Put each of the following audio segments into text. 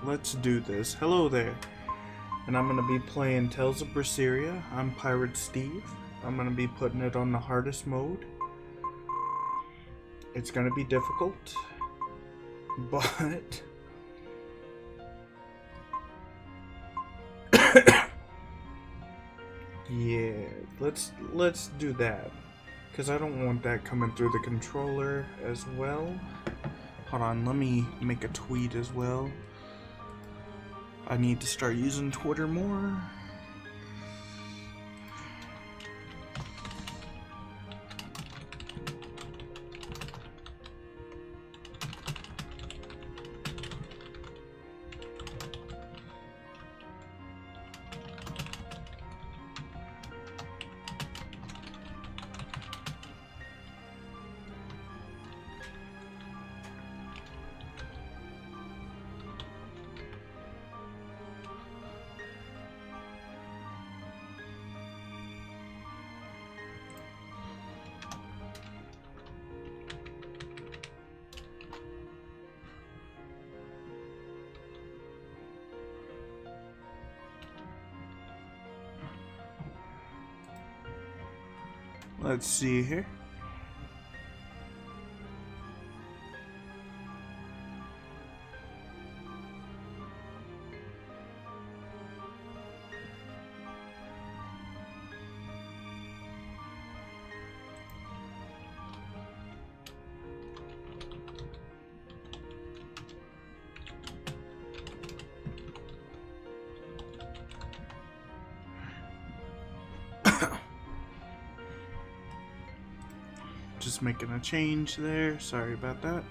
Let's do this. Hello there. And I'm gonna be playing Tales of Berseria. I'm Pirate Steve. I'm gonna be putting it on the hardest mode. It's gonna be difficult, but yeah, let's do that. Cause I don't want that coming through the controller as well. Hold on, let me make a tweet as well. I need to start using Twitter more. Let's see here. Just making a change there. Sorry about that.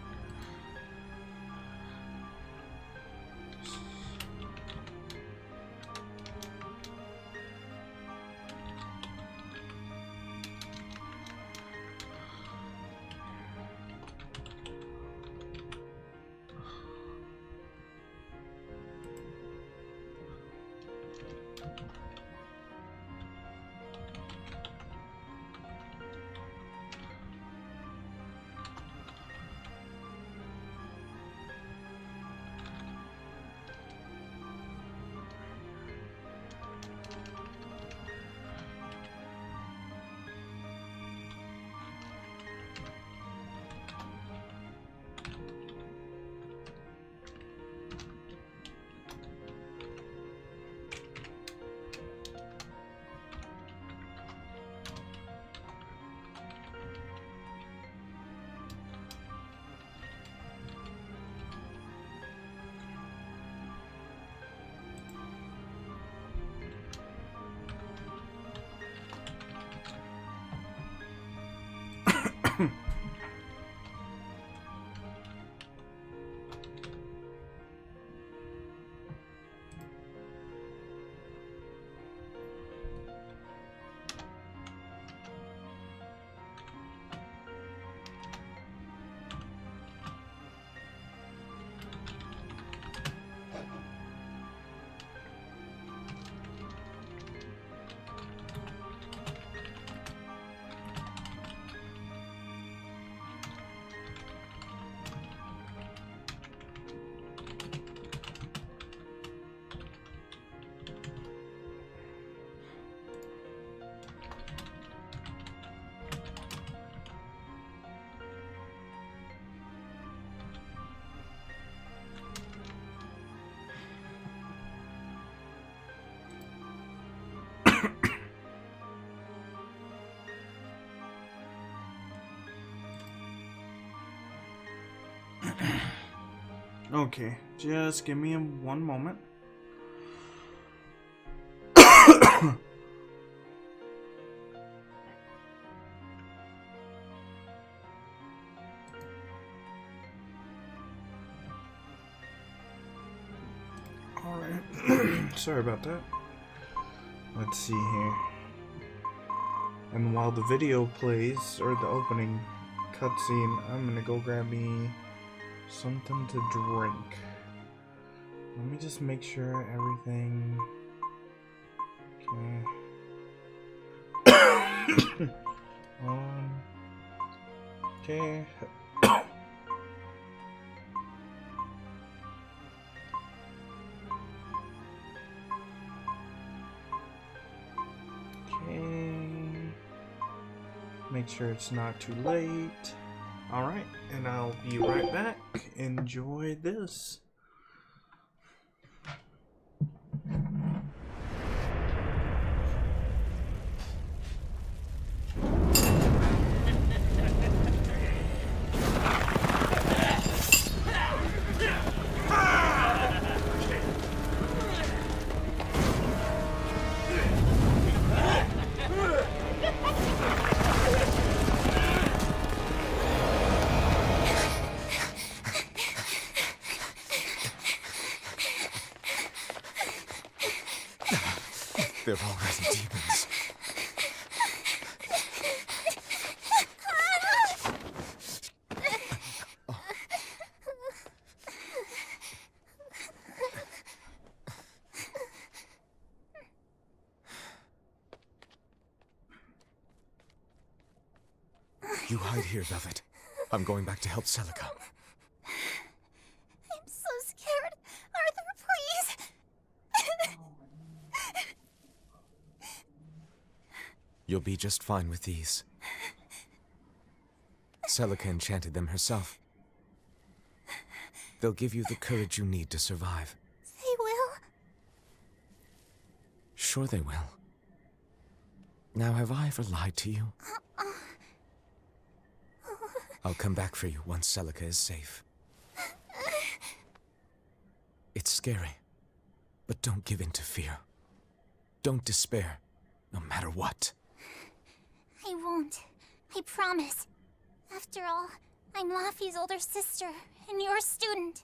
Okay, just give me one moment. Alright, sorry about that. Let's see here. And while the video plays, or the opening cutscene, I'm gonna go grab me something to drink. Let me just make sure everything. Okay. Okay. Make sure it's not too late. Alright, and I'll be right back. Enjoy this. They're already demons. You hide here, Velvet. I'm going back to help Celica. I'm so scared. Arthur, please. You'll be just fine with these. Celica enchanted them herself. They'll give you the courage you need to survive. They will? Sure they will. Now, have I ever lied to you? I'll come back for you once Celica is safe. It's scary, but don't give in to fear. Don't despair, no matter what. I won't. I promise. After all, I'm Laffy's older sister, and your student.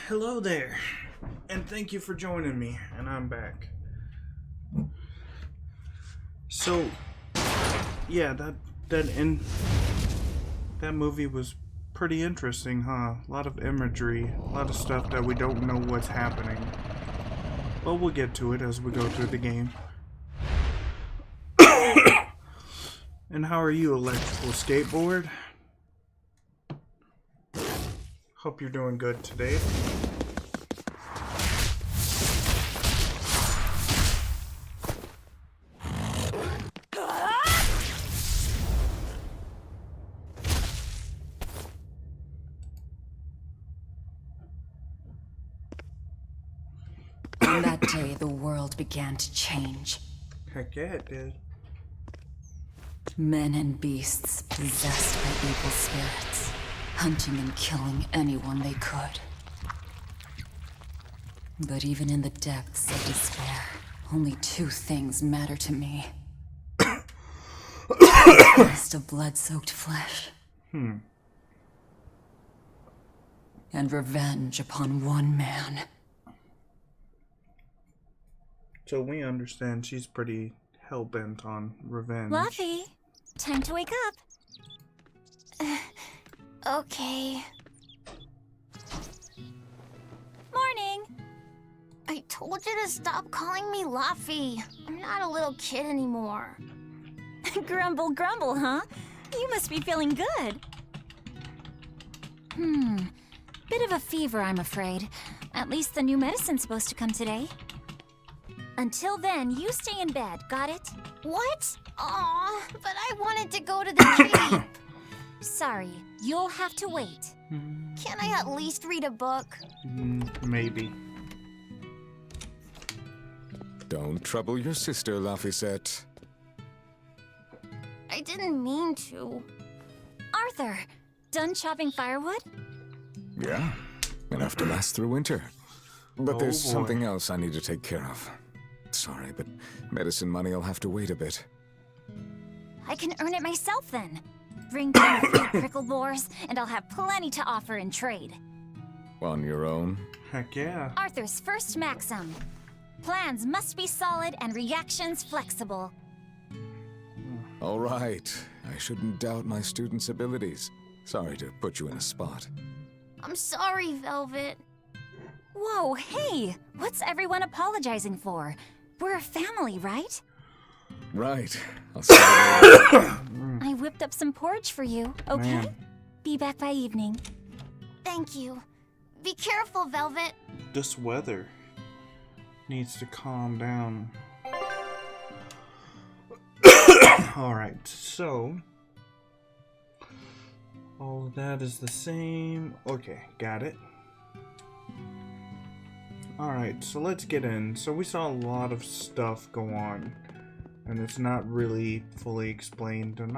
Hello there, and thank you for joining me, and I'm back. So, yeah, that movie was pretty interesting, huh? A lot of imagery, a lot of stuff that we don't know what's happening. Well, we'll get to it as we go through the game. And how are you, electrical skateboard? Hope you're doing good today. On that day, the world began to change. Heck yeah, it did. Men and beasts possessed by evil spirits, hunting and killing anyone they could. But even in the depths of despair, only two things matter to me. The taste of blood-soaked flesh. And revenge upon one man. So we understand she's pretty hell-bent on revenge. Laffy, time to wake up. Okay. Morning. I told you to stop calling me Laffy. I'm not a little kid anymore. Grumble, grumble, huh? You must be feeling good. Bit of a fever, I'm afraid. At least the new medicine's supposed to come today. Until then, you stay in bed, got it? What? Aw, but I wanted to go to the cave. Sorry, you'll have to wait. Can I at least read a book? Maybe. Don't trouble your sister, Laphicet. I didn't mean to. Arthur, done chopping firewood? Yeah, enough to last through winter. But Oh, there's boy. something else I need to take care of. Sorry, but medicine money will have to wait a bit. I can earn it myself then. Bring down a few prickle boars, and I'll have plenty to offer in trade. On your own? Heck yeah. Arthur's first maxim. Plans must be solid and reactions flexible. All right. I shouldn't doubt my students' abilities. Sorry to put you in a spot. I'm sorry, Velvet. Whoa, hey! What's everyone apologizing for? We're a family, right? Right. I'll see you later. I whipped up some porridge for you, okay? Man. Be back by evening. Thank you. Be careful, Velvet. This weather needs to calm down. Alright, so all of that is the same. Okay, got it. Alright, so let's get in. So we saw a lot of stuff go on, and it's not really fully explained, and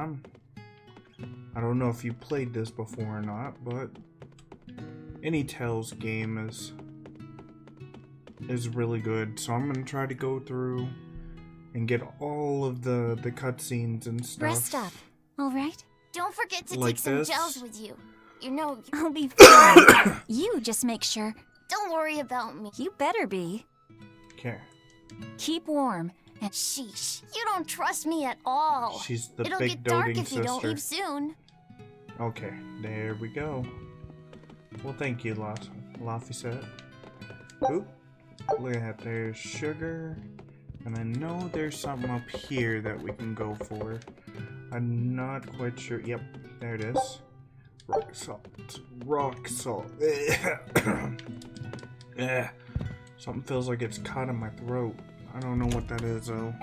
I don't know if you played this before or not, but any Tales game is really good, so I'm gonna try to go through and get all of the cutscenes and stuff. Rest up, all right? Don't forget to Like take some this? gels with you. You know, I'll be fine. You just make sure. don't worry about me. You better be. Okay, Keep warm. And Sheesh, you don't trust me at all. she's the It'll big get dark doting if you don't sister. leave soon. Okay, there we go. Well, thank you, Laphicet. Oop, look at that. There's sugar, and I know there's something up here that we can go for. I'm not quite sure. Yep, there it is. Rock salt. Rock salt. Yeah. Something feels like it's caught in my throat. I don't know what that is, though.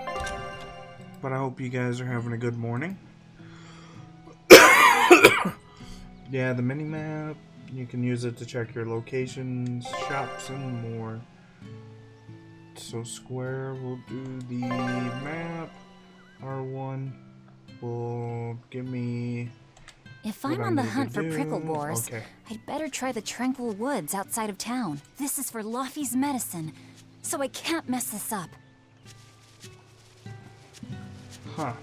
But I hope you guys are having a good morning. Yeah, the mini-map. You can use it to check your locations, shops, and more. So square will do the map. R1 will give me... if what I'm I on the need to hunt for do. prickle boars, Okay. I'd better try the tranquil woods outside of town. This is for Laffy's medicine, so I can't mess this up. Huh.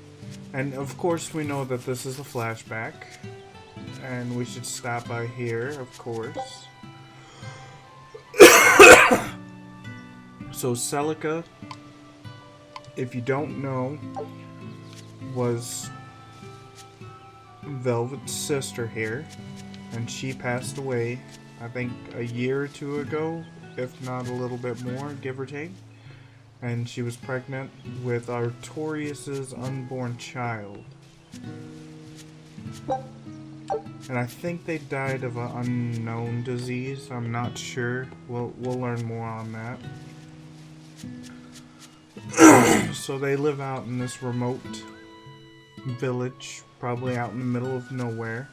And of course we know that this is a flashback. And we should stop by here, of course. So Celica, if you don't know, was Velvet's sister here. And she passed away, I think, a year or two ago, if not a little bit more, give or take. And she was pregnant with Artorius's unborn child. And I think they died of an unknown disease. I'm not sure. We'll learn more on that. So they live out in this remote village, probably out in the middle of nowhere.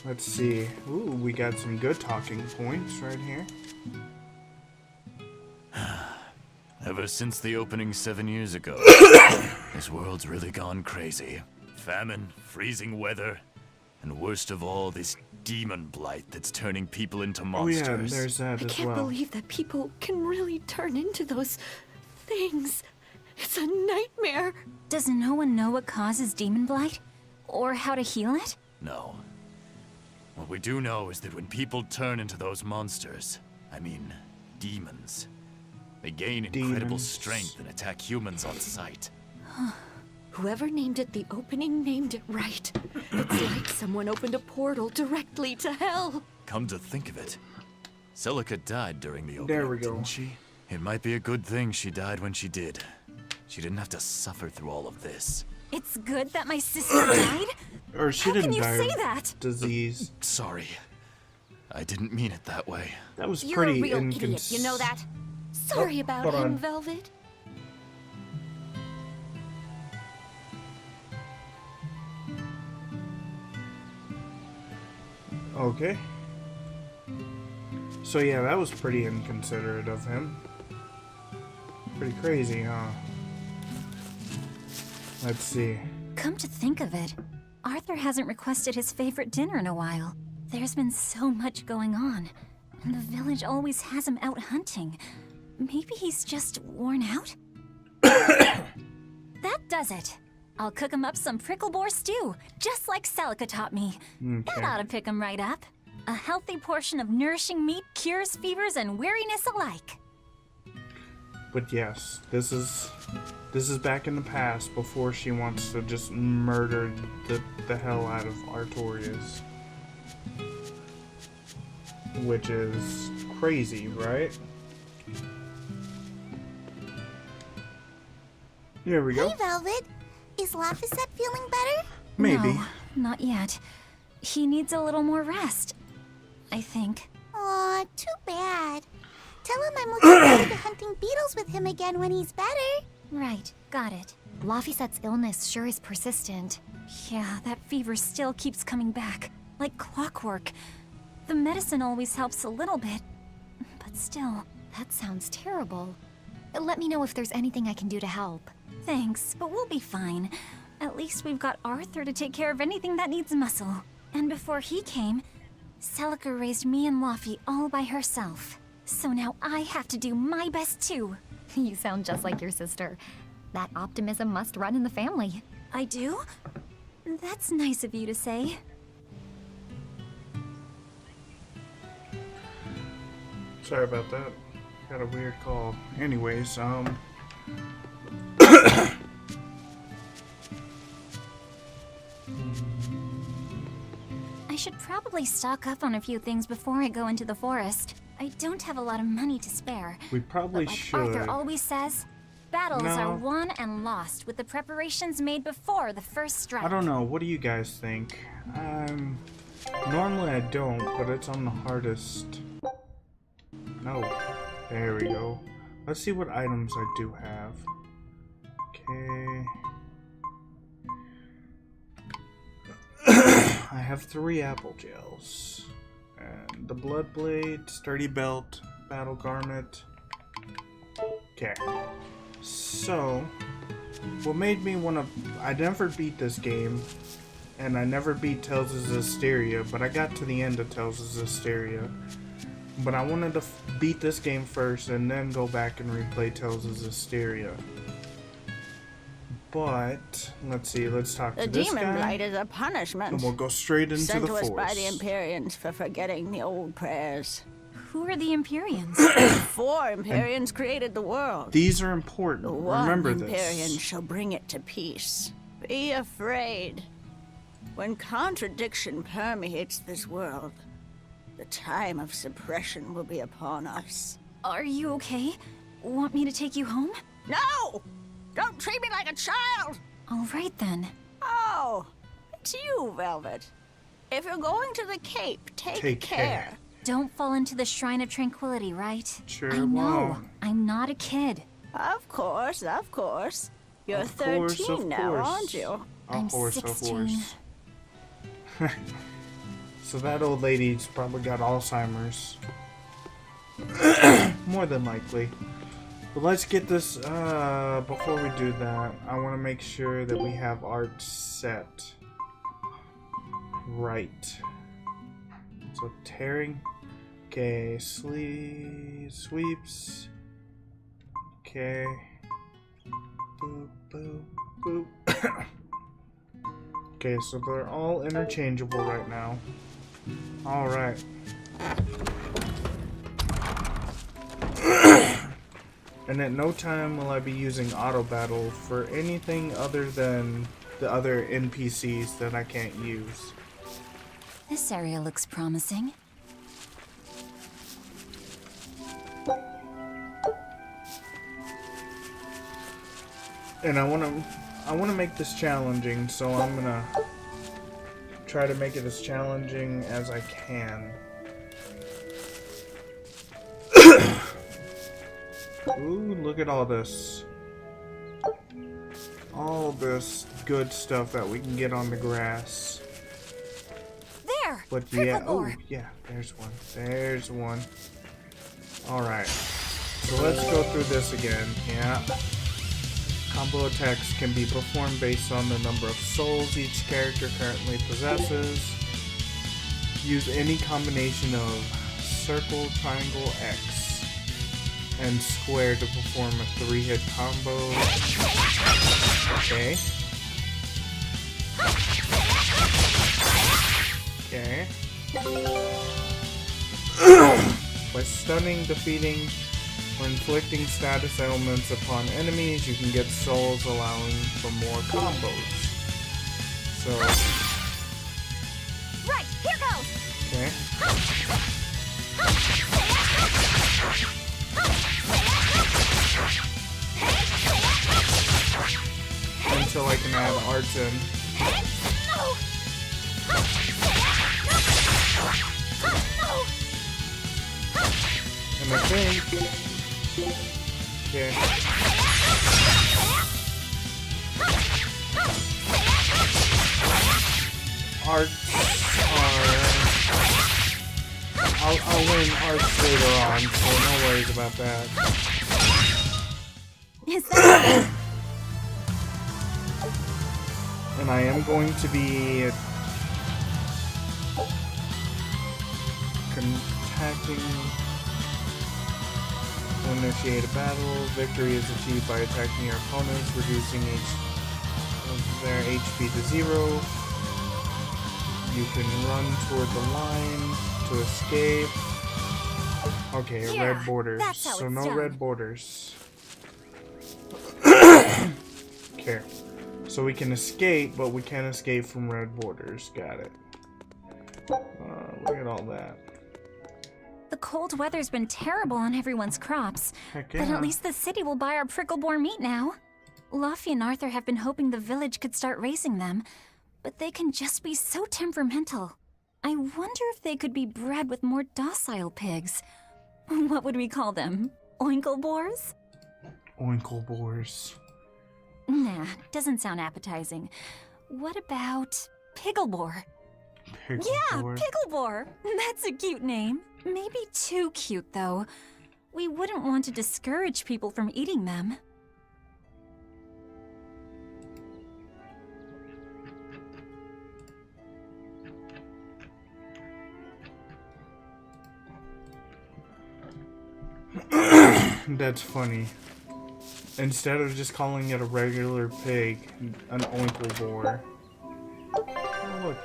Let's see. Ooh, we got some good talking points right here. Ever since the opening 7 years ago, this world's really gone crazy. Famine, freezing weather, and worst of all, this demon blight that's turning people into Oh monsters. yeah, there's that I as can't well. believe that people can really turn into those things. It's a nightmare. Does no one know what causes demon blight? Or how to heal it? No. What we do know is that when people turn into those monsters, I mean, demons, they gain incredible Demons. strength and attack humans on sight. Whoever named it the opening named it right. It's like someone opened a portal directly to hell. Come to think of it, Celica died during the opening, There we go. didn't she? It might be a good thing she died when she did. She didn't have to suffer through all of this. It's good that my sister died? Or she How didn't can you die say of that? Sorry. I didn't mean it that way. That was You're a pretty real idiot, you know that? Sorry about hold him, on. Velvet. Okay. So yeah, that was pretty inconsiderate of him. Pretty crazy, huh? Let's see. Come to think of it, Arthur hasn't requested his favorite dinner in a while. There's been so much going on, and the village always has him out hunting. Maybe he's just worn out? That does it. I'll cook him up some prickle boar stew, just like Celica taught me. That ought to pick him right up. A healthy portion of nourishing meat cures fevers and weariness alike. But yes, this is back in the past before she wants to just murder the hell out of Artorias. Which is crazy, right? Here we go. Hey, Velvet. Is Laphicet feeling better? Maybe. No, not yet. He needs a little more rest, I think. Aw, too bad. Tell him I'm looking forward to hunting beetles with him again when he's better. Right, got it. Laphicet's illness sure is persistent. Yeah, that fever still keeps coming back, like clockwork. The medicine always helps a little bit, but still. That sounds terrible. Let me know if there's anything I can do to help. Thanks, but we'll be fine. At least we've got Arthur to take care of anything that needs muscle. And before he came, Celica raised me and Laffy all by herself. So now I have to do my best too. You sound just like your sister. That optimism must run in the family. I do? That's nice of you to say. Sorry about that. Got a weird call. Anyways, I should probably stock up on a few things before I go into the forest. I don't have a lot of money to spare. we probably But like should. Arthur always says, battles No. are won and lost with the preparations made before the first strike. I don't know. What do you guys think? Normally I don't, but it's on the hardest. No. There we go. Let's see what items I do have. Okay. I have 3 apple gels. And the blood blade, sturdy belt, battle garment. Okay. So, what made me want to... I never beat this game, and I never beat Tales of Zestiria, but I got to the end of Tales of Zestiria. But I wanted to beat this game first, and then go back and replay Tales of Zestiria. But, let's see, let's talk to this demon guy, blight is a punishment and we'll go straight into sent the to us forest. by the Empyreans for forgetting the old prayers. Who are the Empyreans? 4 Empyreans created the world. These are important. The one Remember Empyrean this. shall bring it to peace. Be afraid. When contradiction permeates this world, the time of suppression will be upon us. Are you okay? Want me to take you home? No! Don't treat me like a child! All right then. Oh, it's you, Velvet. If you're going to the Cape, take care. Don't fall into the Shrine of Tranquility, right? Sure I know. won't. I'm not a kid. Of course, of course. You're Of course, 13 of now, course. aren't you? I'm Of course, 16. So that old lady's probably got Alzheimer's. More than likely. But let's get this, before we do that, I want to make sure that we have art set right. So tearing, okay, sweeps, okay, boop, boop, boop. Okay, so they're all interchangeable right now. Alright. And at no time will I be using auto battle for anything other than the other NPCs that I can't use. This area looks promising. And I wanna make this challenging, so I'm gonna try to make it as challenging as I can. Ooh, look at all this. All this good stuff that we can get on the grass. There! But prickle yeah, oh boar. yeah, there's one. There's one. Alright. So let's go through this again. Yeah. Combo attacks can be performed based on the number of souls each character currently possesses. Use any combination of circle, triangle, X, and square to perform a 3-hit combo. Okay. Okay. By stunning, defeating, or inflicting status ailments upon enemies, you can get souls allowing for more combos. So... Right, here goes! Okay. Until I can add arts in. And I think... Okay. Arts are... I'll learn arts later on, so no worries about that. Is that... And I am going to be contacting to initiate a battle. Victory is achieved by attacking your opponents, reducing their HP to 0. You can run toward the line to escape. Okay, Yeah, red borders. that's how So it's no done. red borders. Okay. So we can escape, but we can't escape from red borders. Got it. Look at all that. The cold weather's been terrible on everyone's crops. Heck But yeah. at least the city will buy our prickle boar meat now. Luffy and Arthur have been hoping the village could start raising them, but they can just be so temperamental. I wonder if they could be bred with more docile pigs. What would we call them? Oinkle boars? Oinkle boars. Nah, doesn't sound appetizing. What about Pickleboar? Yeah, Boar. Pickleboar! That's a cute name. Maybe too cute, though. We wouldn't want to discourage people from eating them. That's funny. Instead of just calling it a regular pig, an oinkle boar. Oh, look.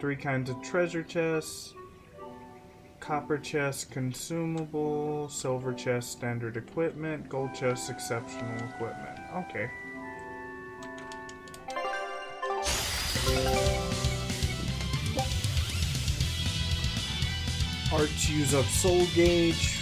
3 kinds of treasure chests. Copper chest, consumable. Silver chest, standard equipment. Gold chest, exceptional equipment. Okay. Arts use up soul gauge.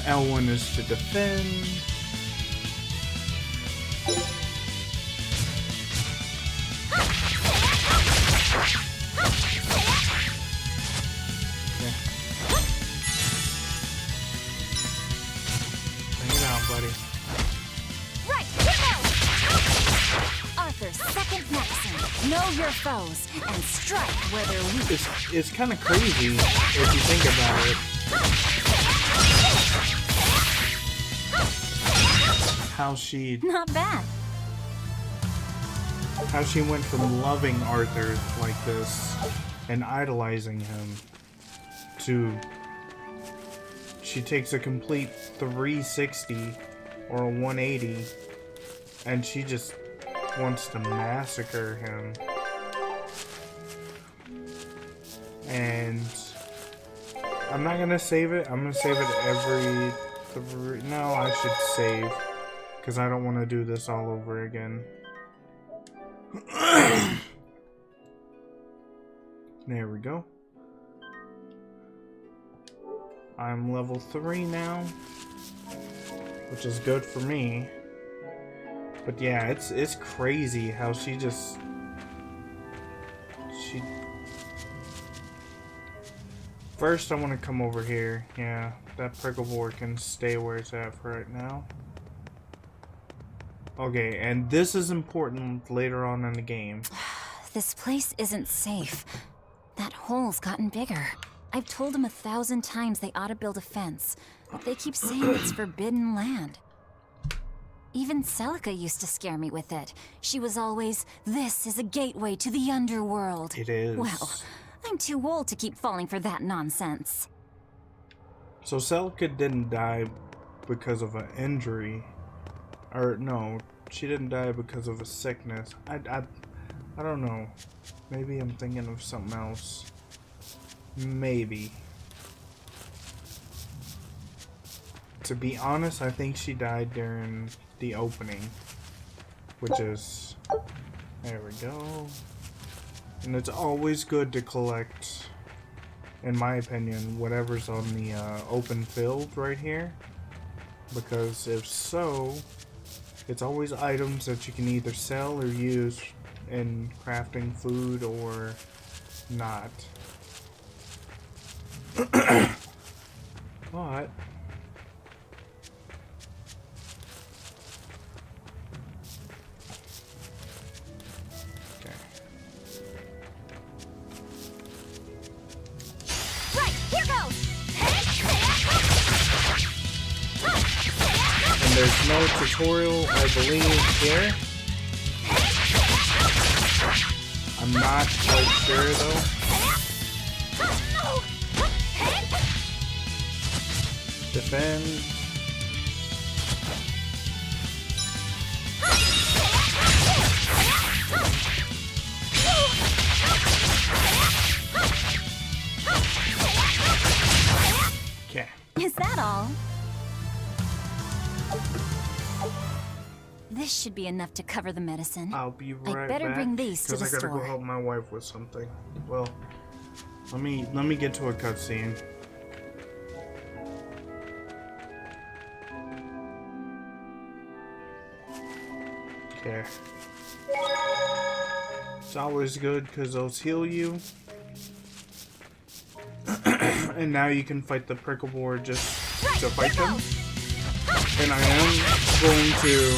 L1 is to defend. Bring it on, buddy. Right, here goes! Arthur's second maxim. Know your foes and strike where they're weak. It's kind of crazy if you think about it. How she went from loving Arthur like this and idolizing him to she takes a complete 360 or a 180 and she just wants to massacre him. And I'm not gonna save it. I'm gonna save it every no, I should save because I don't want to do this all over again. There we go. I'm level 3 now, which is good for me. But yeah, it's crazy how she first I want to come over here. Yeah, that prickle board can stay where it's at for right now. Okay, and this is important later on in the game. This place isn't safe. That hole's gotten bigger. I've told them 1,000 times they ought to build a fence, but they keep saying it's forbidden land. Even Celica used to scare me with it. She was always, "This is a gateway to the underworld." It is. Well, I'm too old to keep falling for that nonsense. So Celica didn't die because of an injury. Or no, she didn't die because of a sickness. I don't know. Maybe I'm thinking of something else. Maybe. To be honest, I think she died during the opening. Which is... There we go. And it's always good to collect, in my opinion, whatever's on the open field right here. Because if so, it's always items that you can either sell or use in crafting food or not. But okay. Right, here goes! And there's no tutorial, I believe, here. I'm not quite sure though. Defend. Okay. Is that all? This should be enough to cover the medicine. I'll be right back. I better bring these to the because I gotta store. go help my wife with something. Well, let me get to a cutscene. Okay. It's always good because those heal you. And now you can fight the prickle board just to fight them. And I am going to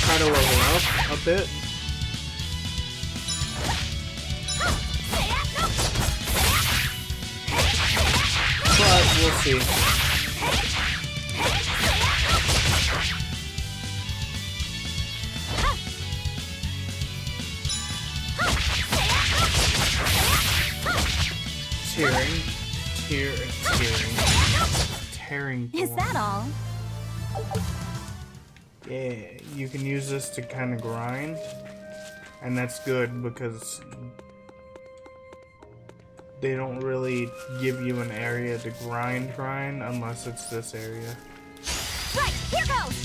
try to level up a bit. But we'll see. Tearing. Is that all? Yeah, you can use this to kind of grind, and that's good because they don't really give you an area to grind unless it's this area. Right, here goes!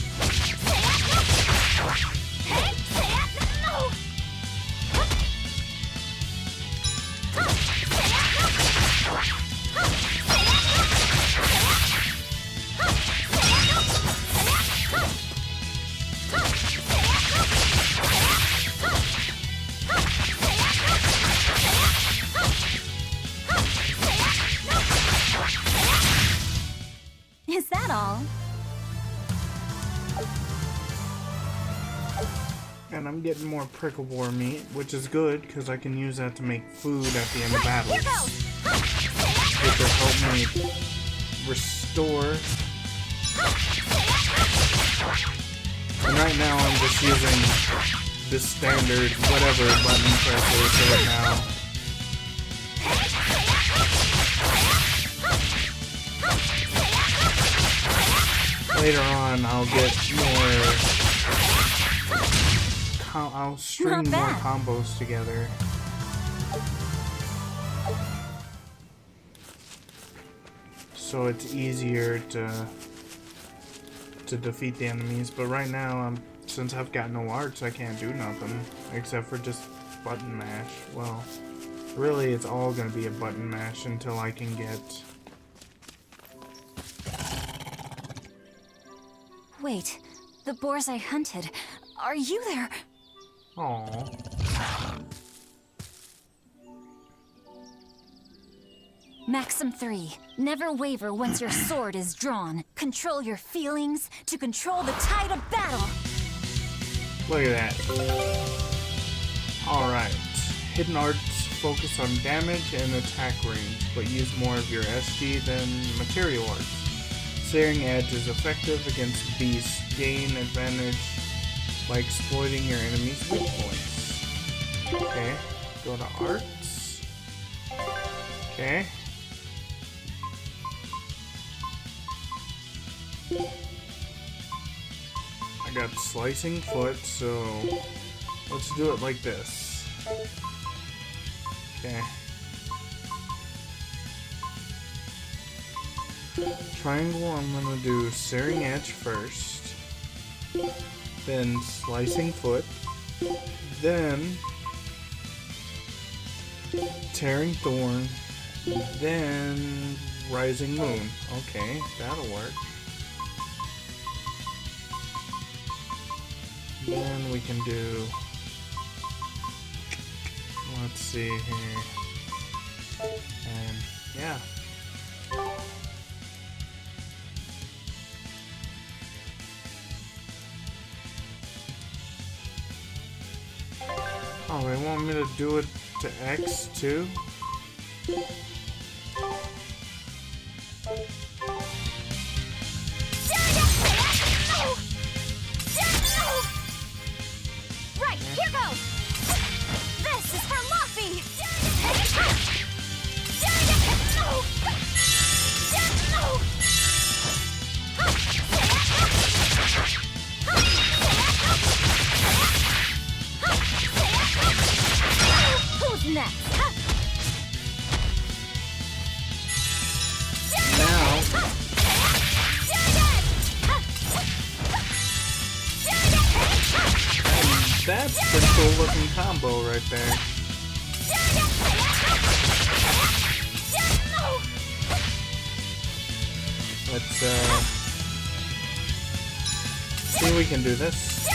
Is that all? And I'm getting more prickle boar meat, which is good because I can use that to make food at the end of battles, which will help me restore. And right now I'm just using the standard whatever button presses right now. Later on I'll get more, I'll string more combos together. So it's easier to defeat the enemies, but right now since I've got no arts, I can't do nothing except for just button mash. Well, Really, it's all gonna be a button mash until I can get... Wait, the boars I hunted. Are you there? Aww. Maxim 3. Never waver once your sword is drawn. Control your feelings to control the tide of battle. Look at that. Alright. Hidden arts focus on damage and attack range, but use more of your SD than material arts. Searing Edge is effective against beasts. Gain advantage by exploiting your enemy's weak points. Okay. Go to arts. Okay. I got slicing foot, so let's do it like this. Okay. Triangle, I'm gonna do Searing Edge first, then Slicing Foot, then Tearing Thorn, then Rising Moon. Okay, that'll work. Then we can do, let's see here, and yeah. Oh, they want me to do it to X too? Right, here goes! This is for Luffy! Who's next? Now, that's a pretty cool looking combo right there. Let's see if we can do this.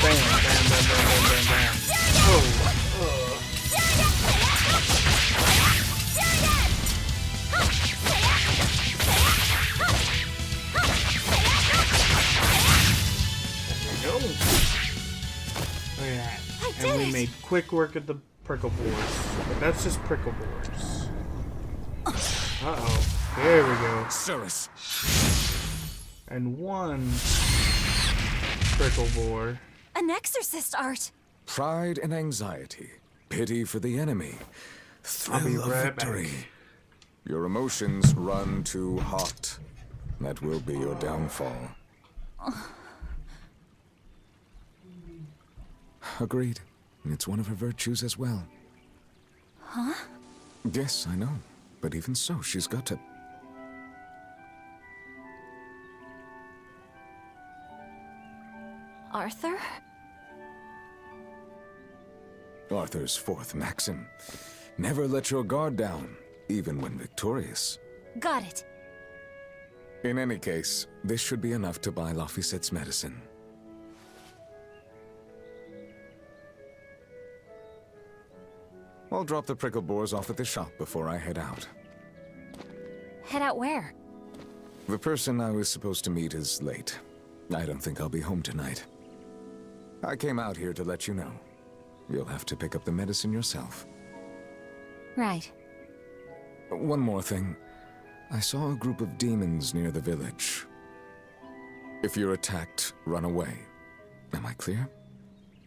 Bam, bam, bam, bam, bam, bam, bam. Oh, there we go. Look at that. And we made quick work of the prickle boars. But that's just prickle boars. Uh-oh. There we go. Cirrus. And one prickle boar. An exorcist art! Pride and anxiety. Pity for the enemy. I'll be Thrill of right victory. back. Your emotions run too hot. That will be your downfall. Agreed. It's one of her virtues as well. Huh? Yes, I know. But even so, she's got to... Arthur? Arthur's fourth maxim. Never let your guard down, even when victorious. Got it. In any case, this should be enough to buy Laphicet's medicine. I'll drop the prickle boars off at the shop before I head out. Head out where? The person I was supposed to meet is late. I don't think I'll be home tonight. I came out here to let you know. You'll have to pick up the medicine yourself. Right. One more thing. I saw a group of demons near the village. If you're attacked, run away. Am I clear?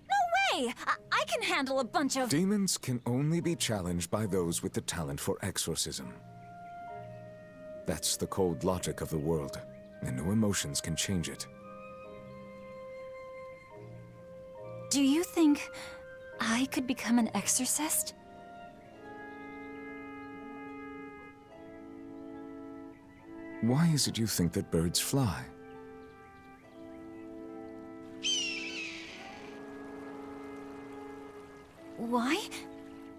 No way! I can handle a bunch of... Demons can only be challenged by those with the talent for exorcism. That's the cold logic of the world, and no emotions can change it. Do you think I could become an exorcist? Why is it you think that birds fly? Why?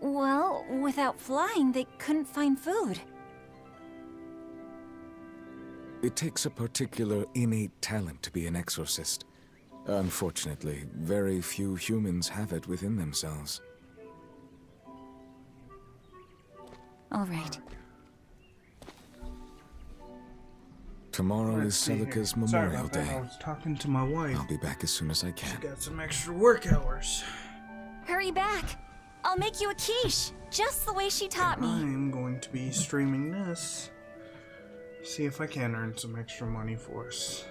Well, without flying, they couldn't find food. It takes a particular innate talent to be an exorcist. Unfortunately, very few humans have it within themselves. All right. Tomorrow is Let's see here. Celica's Sorry Memorial about that. Day. I was talking to my wife. I'll be back as soon as I She can. got some extra work hours. Hurry back. I'll make you a quiche, just the way she taught me. I'm going to be streaming this. See if I can earn some extra money for us.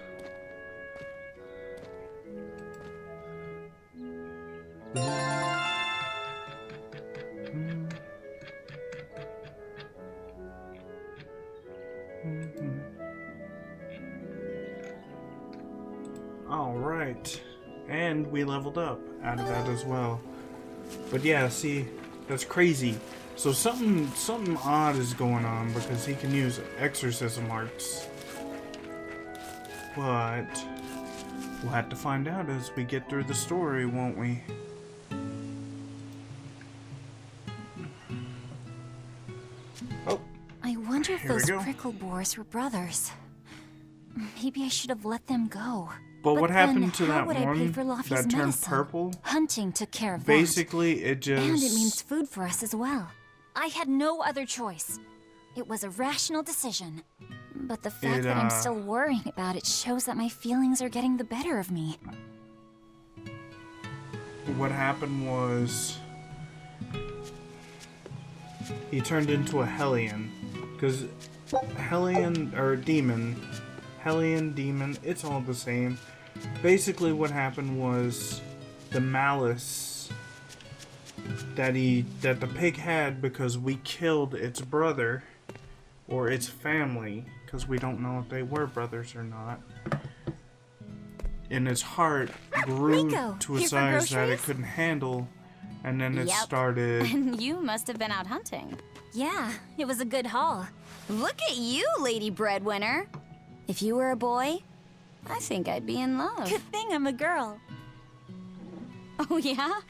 Alright. And we leveled up out of that as well. But yeah, see, that's crazy. So something odd is going on because he can use exorcism arts. But we'll have to find out as we get through the story, won't we? Oh, I wonder if Here we those go. prickle boars were brothers. Maybe I should have let them go. but what then happened to how that would I pay one for Laufey's that turned medicine? purple? Hunting took care of that. Basically, it just... And it means food for us as well. I had no other choice. It was a rational decision. But the fact that I'm still worrying about it shows that my feelings are getting the better of me. What happened was... he turned into a Hellion. Because Hellion, or Demon... Hellion, Demon, it's all the same. Basically what happened was... the malice... that the pig had because we killed its brother... or its family, because we don't know if they were brothers or not. And its heart grew Nico, to a here for size that it groceries? couldn't handle, and then it Yep. started... And you must have been out hunting. Yeah, it was a good haul. Look at you, lady breadwinner. If you were a boy, I think I'd be in love. Good thing I'm a girl. Oh, yeah?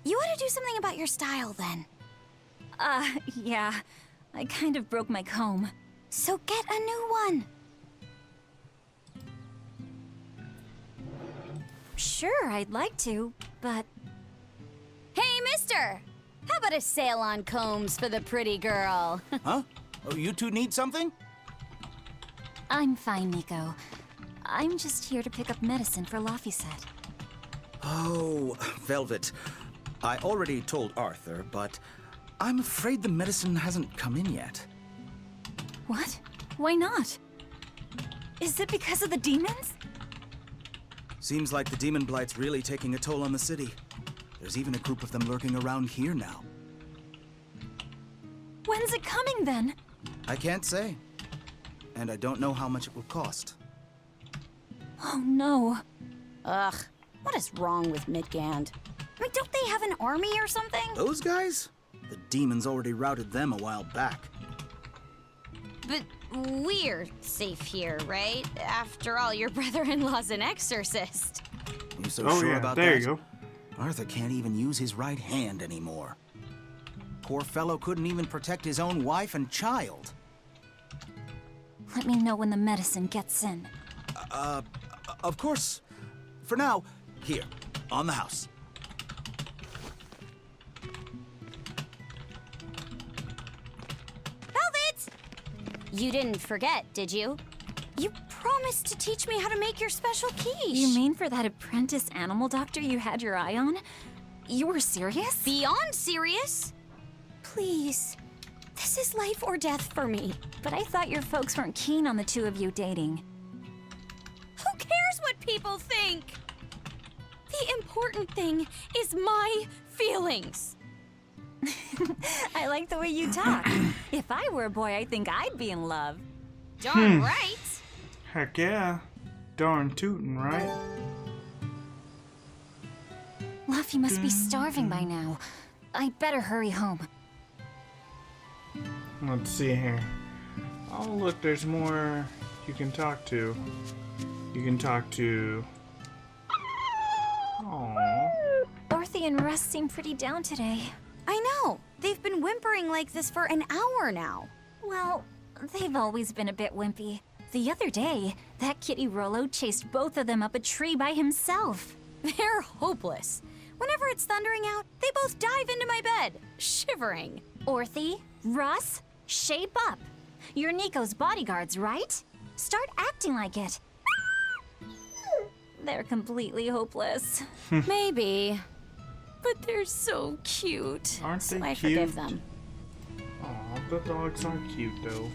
You ought to do something about your style then. Yeah. I kind of broke my comb. So get a new one. Sure, I'd like to, but... Hey, mister! How about a sale on combs for the pretty girl? Huh? Oh, you two need something? I'm fine, Nico. I'm just here to pick up medicine for Laufey said. Oh, Velvet. I already told Arthur, but I'm afraid the medicine hasn't come in yet. What? Why not? Is it because of the demons? Seems like the demon blight's really taking a toll on the city. There's even a group of them lurking around here now. When's it coming then? I can't say. And I don't know how much it will cost. Oh no. Ugh, what is wrong with Midgand? I mean, don't they have an army or something? Those guys? The demons already routed them a while back. But we're safe here, right? After all, your brother-in-law's an exorcist. You so Oh sure yeah, about there that? you go. Arthur can't even use his right hand anymore. Poor fellow couldn't even protect his own wife and child. Let me know when the medicine gets in. Of course. For now, here, on the house. Velvet! You didn't forget, did you? You promised to teach me how to make your special quiche. You mean for that apprentice animal doctor you had your eye on? You were serious? Beyond serious? Please. This is life or death for me. But I thought your folks weren't keen on the two of you dating. Who cares what people think? The important thing is my feelings. I like the way you talk. If I were a boy, I think I'd be in love. Darn right. Heck yeah. Darn tootin', right? Laufey must be starving by now. I better hurry home. Let's see here. Oh, look, there's more you can talk to. You can talk to... Aww. Dorothy and Russ seem pretty down today. I know. They've been whimpering like this for an hour now. Well, they've always been a bit wimpy. The other day, that kitty Rollo chased both of them up a tree by himself. They're hopeless. Whenever it's thundering out, they both dive into my bed, shivering. Orthy, Russ, shape up. You're Nico's bodyguards, right? Start acting like it. They're completely hopeless. Maybe. But they're so cute. Aren't so they I cute? forgive them. Aw, the dogs are cute though.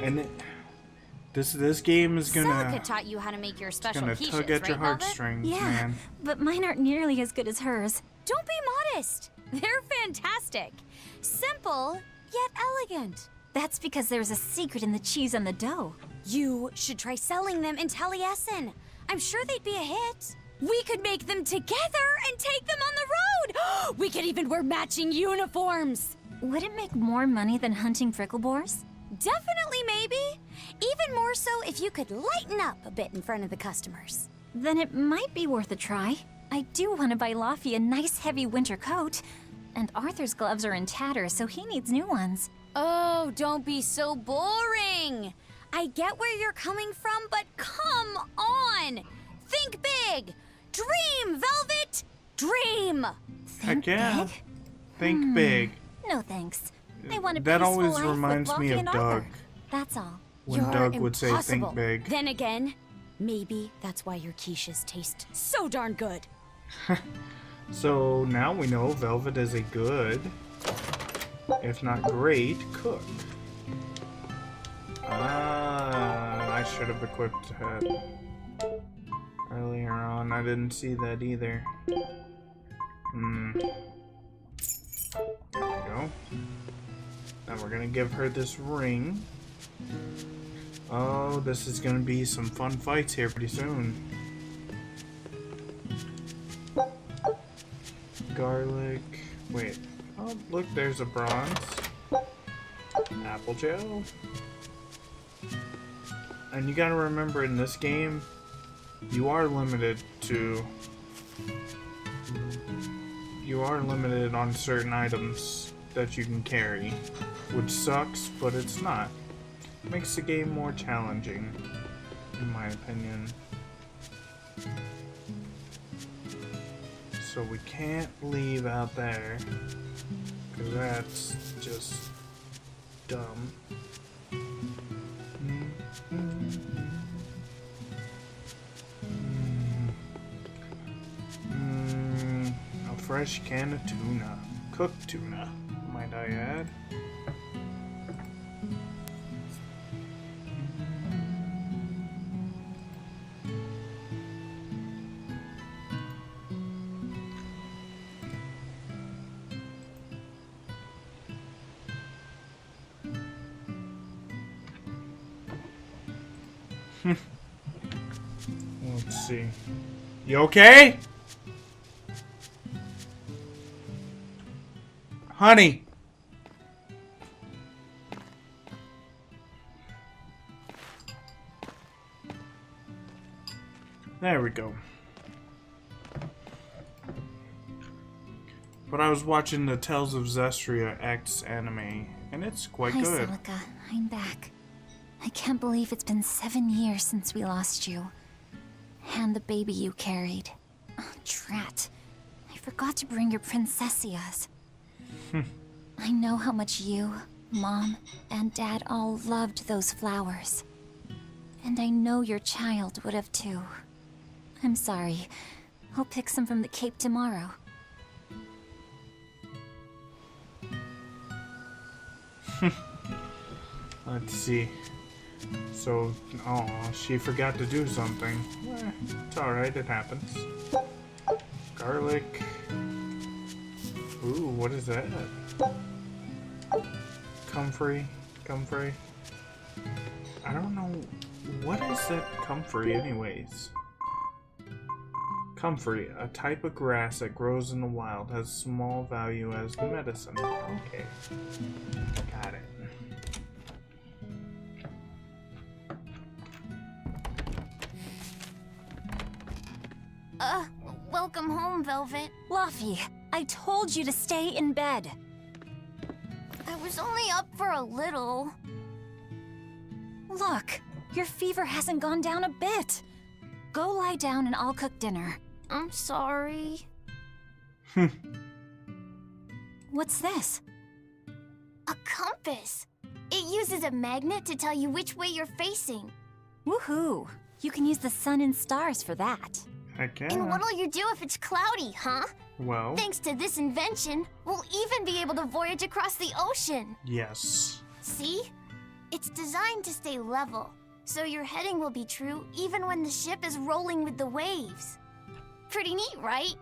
And this game is Celica gonna taught you how to make your special gonna quiches, tug at your right, Velvet? heartstrings, Yeah, man. but mine aren't nearly as good as hers. Don't be modest. They're fantastic. Simple, yet elegant. That's because there's a secret in the cheese on the dough. You should try selling them in Taliesin. I'm sure they'd be a hit. We could make them together and take them on the road. We could even wear matching uniforms. Would it make more money than hunting fricklebores? Definitely, maybe. Even more so if you could lighten up a bit in front of the customers. Then it might be worth a try. I do want to buy Laffy a nice heavy winter coat. And Arthur's gloves are in tatters, so he needs new ones. Oh, don't be so boring. I get where you're coming from, but come on. Think big. Dream, Velvet. Dream. Heck yeah. Big? Think big. No thanks. I want a That peaceful always life reminds with me Laffy of and Doug. Arthur. That's all. When You're Doug would say impossible. think big. Then again, maybe that's why your quiches taste so darn good. So now we know Velvet is a good, if not great, cook. I should have equipped that earlier on. I didn't see that either. There we go. Now we're gonna give her this ring. Oh, this is gonna be some fun fights here pretty soon. Garlic. Wait. Oh, look, there's a bronze. Apple gel. And you gotta remember, in this game, you are limited on certain items that you can carry, which sucks, but it's not. Makes the game more challenging, in my opinion. So we can't leave out there, because that's just dumb. A fresh can of tuna. Cooked tuna, might I add. Let's see. You okay? Honey. There we go. But I was watching the Tales of Berseria X anime, and it's quite Hi, good. Celica. I'm back. I can't believe it's been 7 years since we lost you. And the baby you carried. Oh, drat. I forgot to bring your princessias. I know how much you, Mom, and Dad all loved those flowers. And I know your child would have too. I'm sorry. I'll pick some from the Cape tomorrow. Let's see. So, oh, she forgot to do something. It's alright, it happens. Garlic. Ooh, what is that? Comfrey. Comfrey. I don't know. What is that comfrey, anyways? Comfrey, a type of grass that grows in the wild, has small value as medicine. Okay. Got it. Welcome home, Velvet. Laffy, I told you to stay in bed. I was only up for a little. Look, your fever hasn't gone down a bit. Go lie down and I'll cook dinner. I'm sorry. What's this? A compass. It uses a magnet to tell you which way you're facing. Woohoo! You can use the sun and stars for that. Heck yeah. And what'll you do if it's cloudy, huh? Well, Thanks to this invention, we'll even be able to voyage across the ocean. yes. See? It's designed to stay level, so your heading will be true even when the ship is rolling with the waves. Pretty neat, right?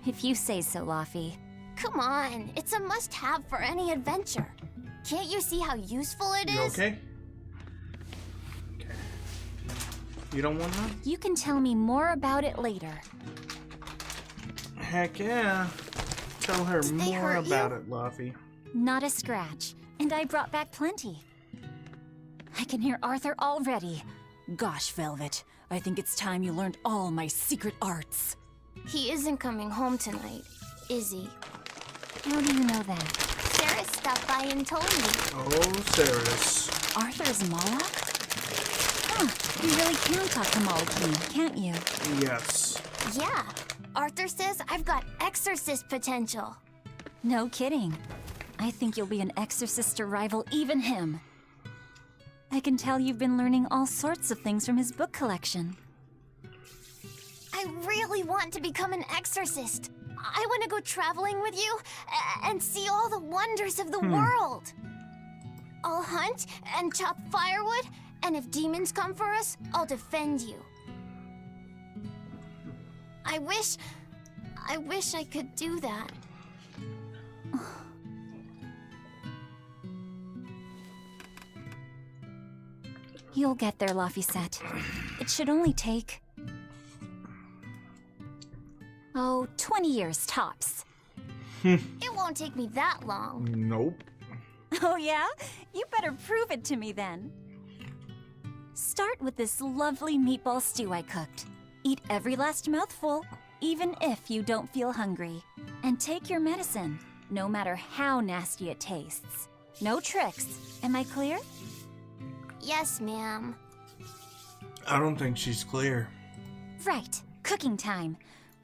If you say so, Laffy. Come on, it's a must-have for any adventure. Can't you see how useful it is? You okay? Okay. You don't want that? You can tell me more about it later. Heck yeah. Tell her Did they more hurt about you? it, Luffy. Not a scratch, and I brought back plenty. I can hear Arthur already. Gosh, Velvet, I think it's time you learned all my secret arts. He isn't coming home tonight, is he? How do you know that? Sarah stopped by and told me. Oh, Ceres. Arthur's Moloch? Huh, you really can talk to Moloch, can't you? Yes. Yeah, Arthur says I've got exorcist potential. No kidding. I think you'll be an exorcist to rival even him. I can tell you've been learning all sorts of things from his book collection. I really want to become an exorcist. I want to go traveling with you and see all the wonders of the world. I'll hunt and chop firewood, and if demons come for us, I'll defend you. I wish I could do that. You'll get there, Laphicet. It should only take... 20 years tops. It won't take me that long. Nope. Oh yeah? You better prove it to me then. Start with this lovely meatball stew I cooked. Eat every last mouthful, even if you don't feel hungry. And take your medicine, no matter how nasty it tastes. No tricks. Am I clear? Yes, ma'am. I don't think she's clear. Right. Cooking time.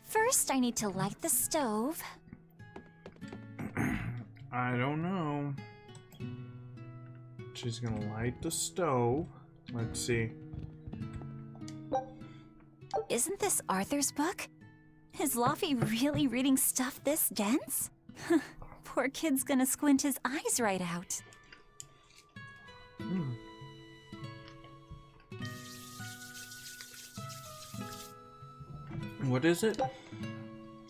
First, I need to light the stove. I don't know. She's gonna light the stove. Let's see. Isn't this Arthur's book? Is Laffy really reading stuff this dense? Poor kid's gonna squint his eyes right out. What is it?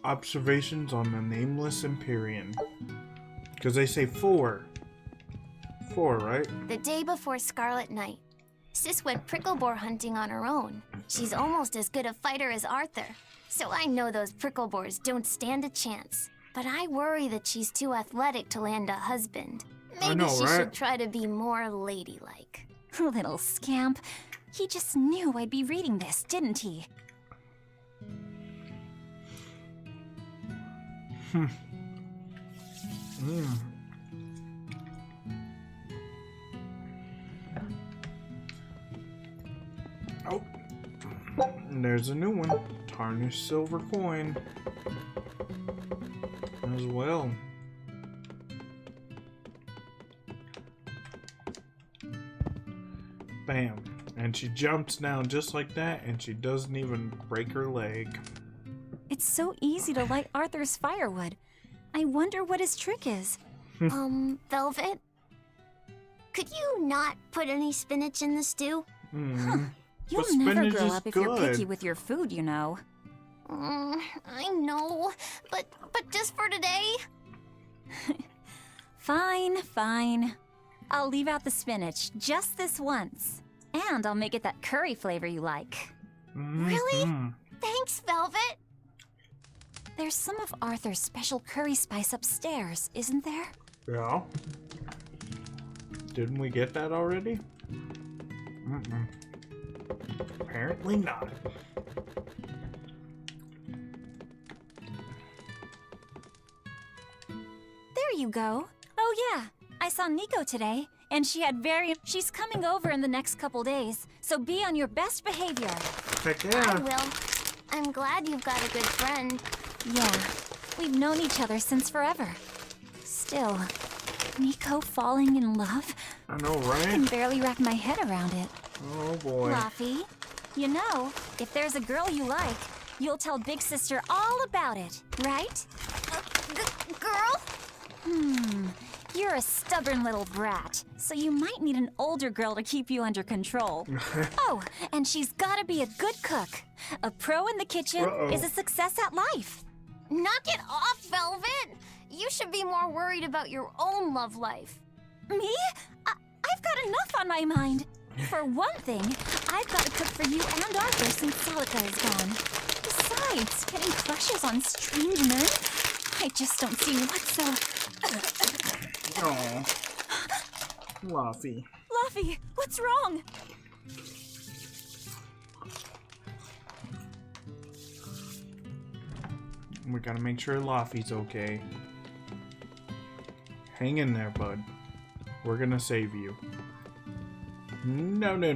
Observations on the Nameless Empyrean. Because they say 4. 4, right? The day before Scarlet Night, Sis went prickle boar hunting on her own. She's almost as good a fighter as Arthur, so I know those prickle boars don't stand a chance. But I worry that she's too athletic to land a husband. Maybe she should try to be more ladylike. Little scamp. He just knew I'd be reading this, didn't he? Oh, and there's a new one. Tarnished silver coin. As well. Bam. And she jumps down just like that, and she doesn't even break her leg. It's so easy to light Arthur's firewood. I wonder what his trick is. Velvet? Could you not put any spinach in the stew? You'll never grow up if you're picky with your food, you know. I know, but just for today? Fine, fine. I'll leave out the spinach just this once. And I'll make it that curry flavor you like. Really? Thanks, Velvet. There's some of Arthur's special curry spice upstairs, isn't there? Yeah. Didn't we get that already? Apparently not. you go. Oh yeah, I saw Nico today, and she's coming over in the next couple days, so be on your best behavior. Heck yeah. I will. I'm glad you've got a good friend. Yeah, we've known each other since forever. Still, Nico falling in love? I know, I can right? barely wrap my head around it. Oh boy. Luffy, you know, if there's a girl you like, you'll tell Big Sister all about it, right? Girl? You're a stubborn little brat, so you might need an older girl to keep you under control. Oh, and she's gotta be a good cook. A pro in the kitchen is a success at life. Knock it off, Velvet! You should be more worried about your own love life. Me? I've got enough on my mind. For one thing, I've got to cook for you and Arthur since Celica is gone. Besides, getting crushes on strange men? I just don't see what's so... Oh. Luffy. Luffy, what's wrong? We gotta make sure Luffy's okay. Hang in there, bud. We're gonna save you. No. Are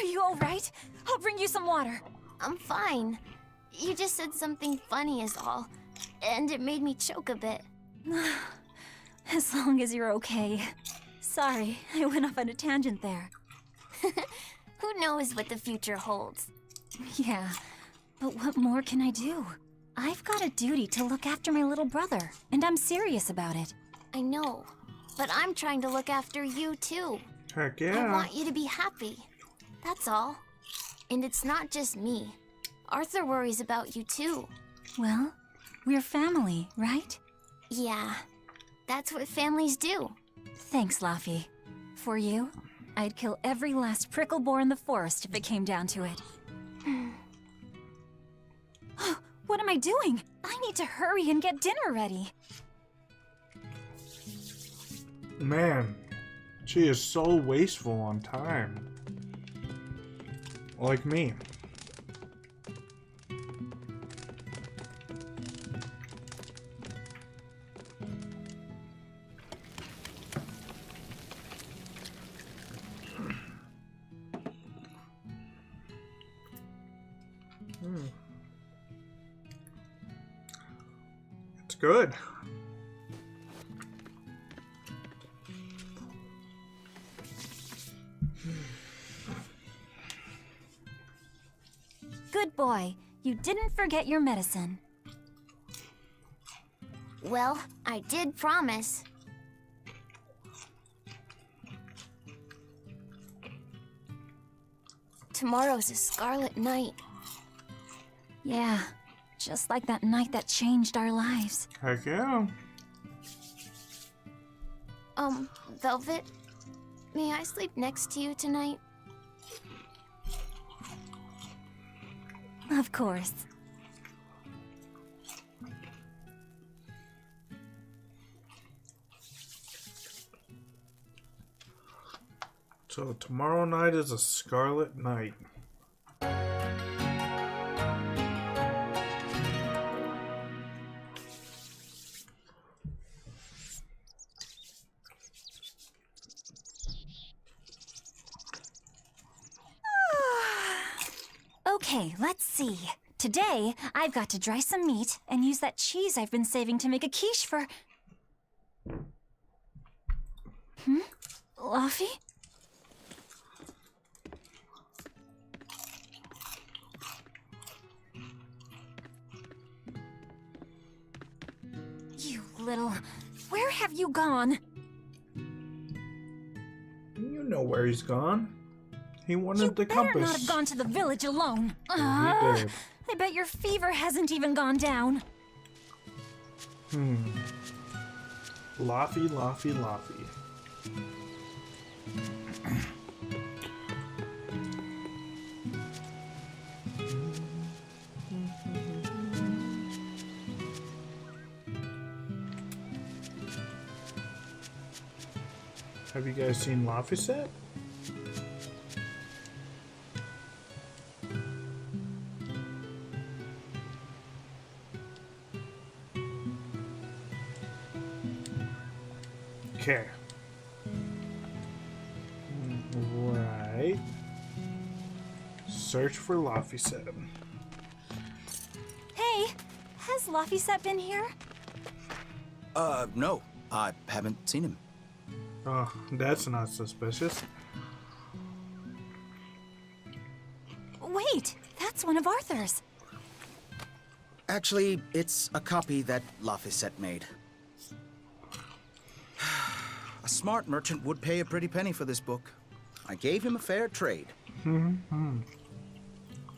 you all right? I'll bring you some water. I'm fine. You just said something funny is all. And it made me choke a bit. As long as you're okay. Sorry, I went off on a tangent there. Who knows what the future holds? Yeah, but what more can I do? I've got a duty to look after my little brother, and I'm serious about it. I know, but I'm trying to look after you too. Heck I yeah. want you to be happy. That's all. And it's not just me. Arthur worries about you too. Well, we're family, right? Yeah, that's what families do. Thanks, Luffy. For you, I'd kill every last prickle boar in the forest if it came down to it. What am I doing? I need to hurry and get dinner ready. Man, she is so wasteful on time. Like me. It's good. Good boy. You didn't forget your medicine. Well, I did promise. Tomorrow's a scarlet night. Yeah, just like that night that changed our lives. Heck yeah. Velvet, may I sleep next to you tonight? Of course. So tomorrow night is a scarlet night. Okay, let's see. Today, I've got to dry some meat and use that cheese I've been saving to make a quiche for... Luffy? You little... Where have you gone? You know where he's gone. He wanted You the better compass. not have gone to the village alone. He did. I bet your fever hasn't even gone down. Luffy. Have you guys seen Luffy set? Okay. Right. Search for Laphicet. Hey, has Laphicet been here? No. I haven't seen him. Oh, that's not suspicious. Wait, that's one of Arthur's. Actually, it's a copy that Laphicet made. A smart merchant would pay a pretty penny for this book. I gave him a fair trade.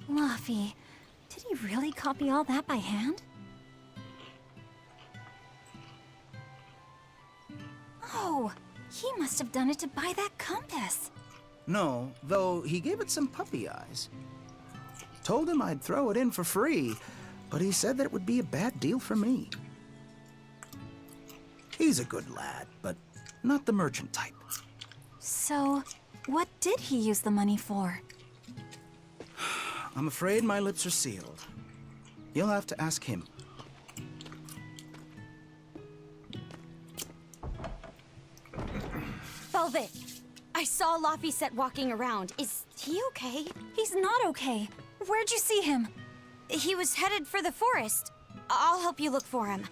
Laffy, did he really copy all that by hand? Oh, he must have done it to buy that compass. No, though he gave it some puppy eyes. Told him I'd throw it in for free, but he said that it would be a bad deal for me. He's a good lad, but not the merchant type. So, what did he use the money for? I'm afraid my lips are sealed. You'll have to ask him. Velvet, I saw Laphicet walking around. Is he okay? He's not okay. Where'd you see him? He was headed for the forest. I'll help you look for him.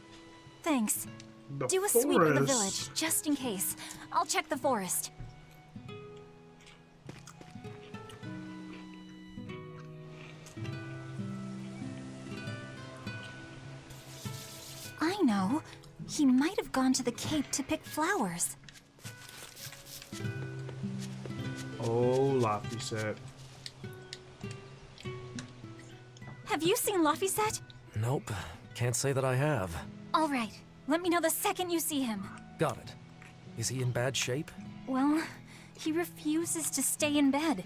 Thanks. The Do a sweep of the forest. village, just in case. I'll check the forest. I know. He might have gone to the Cape to pick flowers. Oh, Laphicet. Have you seen Laphicet? Nope. Can't say that I have. All right. Let me know the second you see him. Got it. Is he in bad shape? Well, he refuses to stay in bed.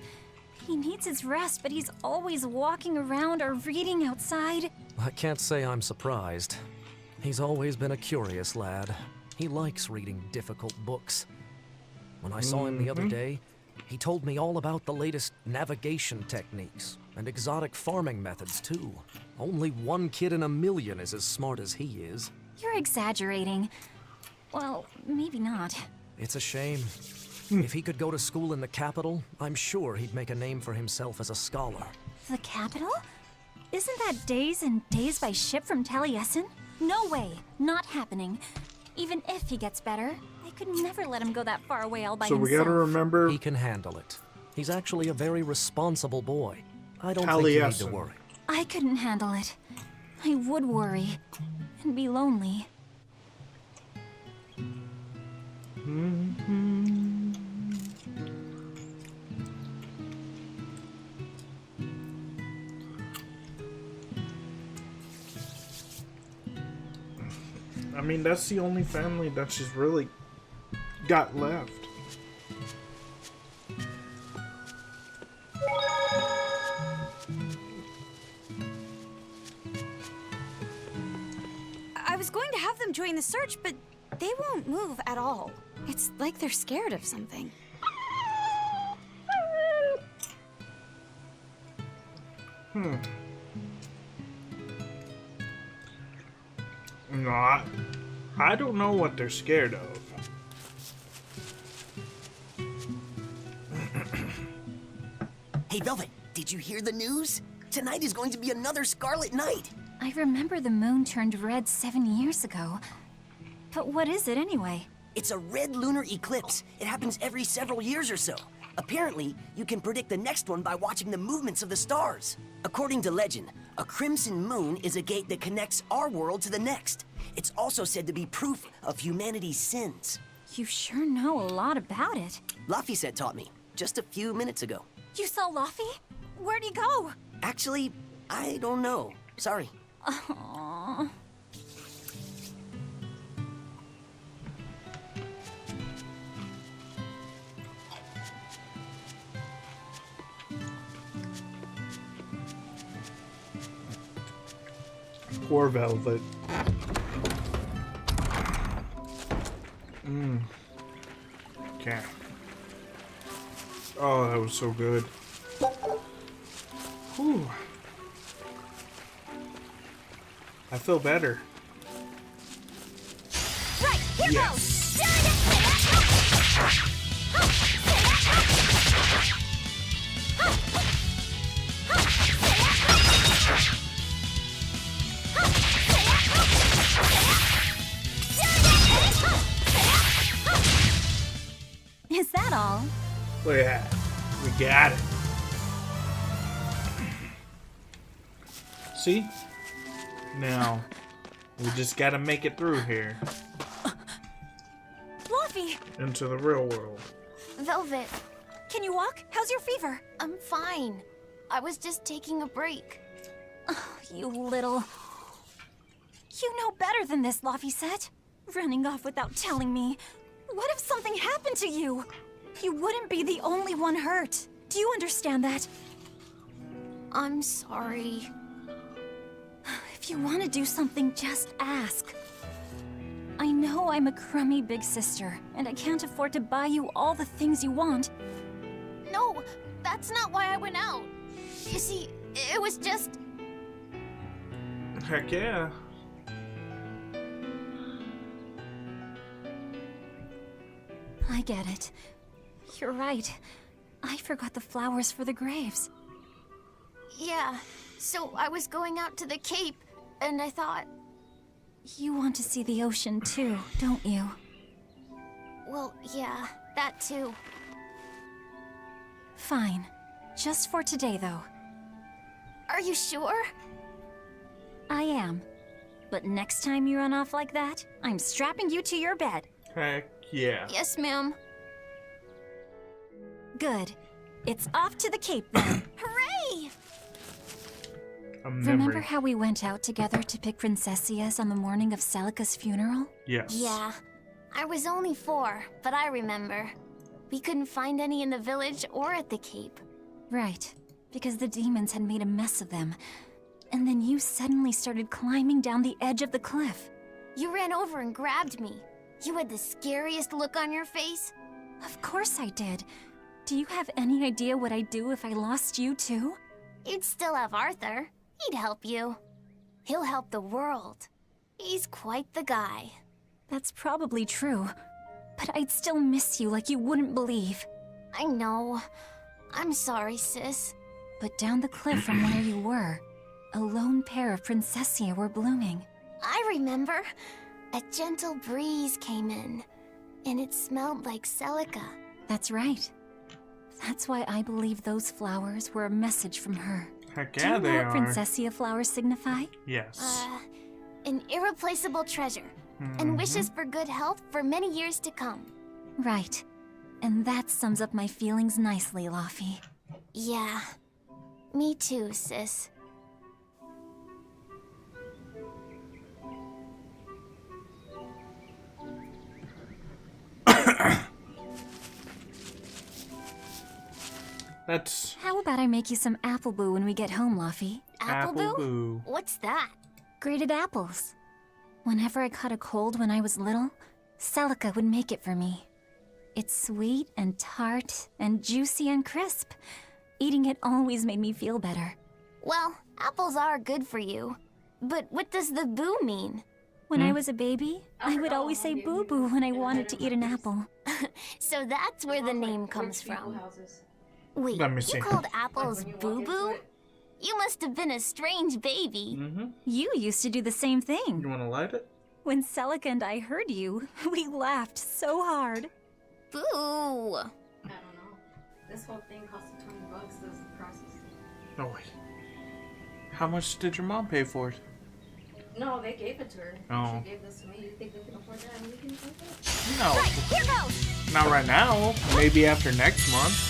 He needs his rest, but he's always walking around or reading outside. I can't say I'm surprised. He's always been a curious lad. He likes reading difficult books. When I saw him the other day, he told me all about the latest navigation techniques and exotic farming methods, too. Only one kid in a million is as smart as he is. You're exaggerating. Well, maybe not. It's a shame. If he could go to school in the capital, I'm sure he'd make a name for himself as a scholar. The capital? Isn't that days and days by ship from Taliesin? No way. Not happening. Even if he gets better, I could never let him go that far away all by So himself. we gotta remember. He can handle it. He's actually a very responsible boy. I don't think you need to Taliesin. worry. I couldn't handle it. I would worry. And be lonely. I mean, that's the only family that she's really got left. I was going to have them join the search, but they won't move at all. It's like they're scared of something. No, I don't know what they're scared of. Hey, Velvet, did you hear the news? Tonight is going to be another Scarlet Night. I remember the moon turned red 7 years ago. But what is it anyway? It's a red lunar eclipse. It happens every several years or so. Apparently, you can predict the next one by watching the movements of the stars. According to legend, a crimson moon is a gate that connects our world to the next. It's also said to be proof of humanity's sins. You sure know a lot about it. Laphicet taught me, just a few minutes ago. You saw Laffy? Where'd he go? Actually, I don't know. Sorry. Aww. Poor Velvet. Okay. Oh, that was so good. Whew. I feel better. Right, here Yes. goes! Is that all? Look at that. We got it. See? Now, we just gotta make it through here. Luffy! Into the real world. Velvet, Can you walk? How's your fever? I'm fine. I was just taking a break. Oh, you little... You know better than this, Laphicet. Running off without telling me. What if something happened to you? You wouldn't be the only one hurt. Do you understand that? I'm sorry. If you want to do something, just ask. I know I'm a crummy big sister, and I can't afford to buy you all the things you want. No, that's not why I went out. You see, it was just... Heck yeah. I get it. You're right. I forgot the flowers for the graves. Yeah, so I was going out to the Cape, and I thought... You want to see the ocean too, don't you? Well, yeah, that too. Fine. Just for today, though. Are you sure? I am. But next time you run off like that, I'm strapping you to your bed. Heck yeah. Yes, ma'am. Good. It's off to the Cape then. Hooray! Remember how we went out together to pick princessias on the morning of Celica's funeral? Yes. Yeah. I was only 4, but I remember. We couldn't find any in the village or at the Cape. Right. Because the demons had made a mess of them. And then you suddenly started climbing down the edge of the cliff. You ran over and grabbed me. You had the scariest look on your face. Of course I did. Do you have any idea what I'd do if I lost you too? You'd still have Arthur. He'd help you. He'll help the world. He's quite the guy. That's probably true. But I'd still miss you like you wouldn't believe. I know. I'm sorry, sis. But down the cliff from where you were, a lone pair of princessia were blooming. I remember. A gentle breeze came in, and it smelled like Celica. That's right. That's why I believe those flowers were a message from her. Heck Do yeah, you they know what are. princessia flowers signify? Yes. An irreplaceable treasure, and wishes for good health for many years to come. Right. And that sums up my feelings nicely, Laffy. Yeah. Me too, sis. That's... How about I make you some apple boo when we get home, Laffy? Apple boo? What's that? Grated apples. Whenever I caught a cold when I was little, Celica would make it for me. It's sweet and tart and juicy and crisp. Eating it always made me feel better. Well, apples are good for you. But what does the boo mean? When I was a baby, I would always say boo-boo when I wanted to eat an apple. So that's where the name comes from. Wait, Let me see. you called apples boo-boo? You must have been a strange baby. You used to do the same thing. You want to light it? When Celica and I heard you, we laughed so hard. Boo! I don't know. This whole thing costed $20. This is the process. Oh, wait. How much did your mom pay for it? No, they gave it to her. Oh. She gave this to me. You think we can afford that? We can afford that? No. Right, here goes! Not right now. Maybe after next month.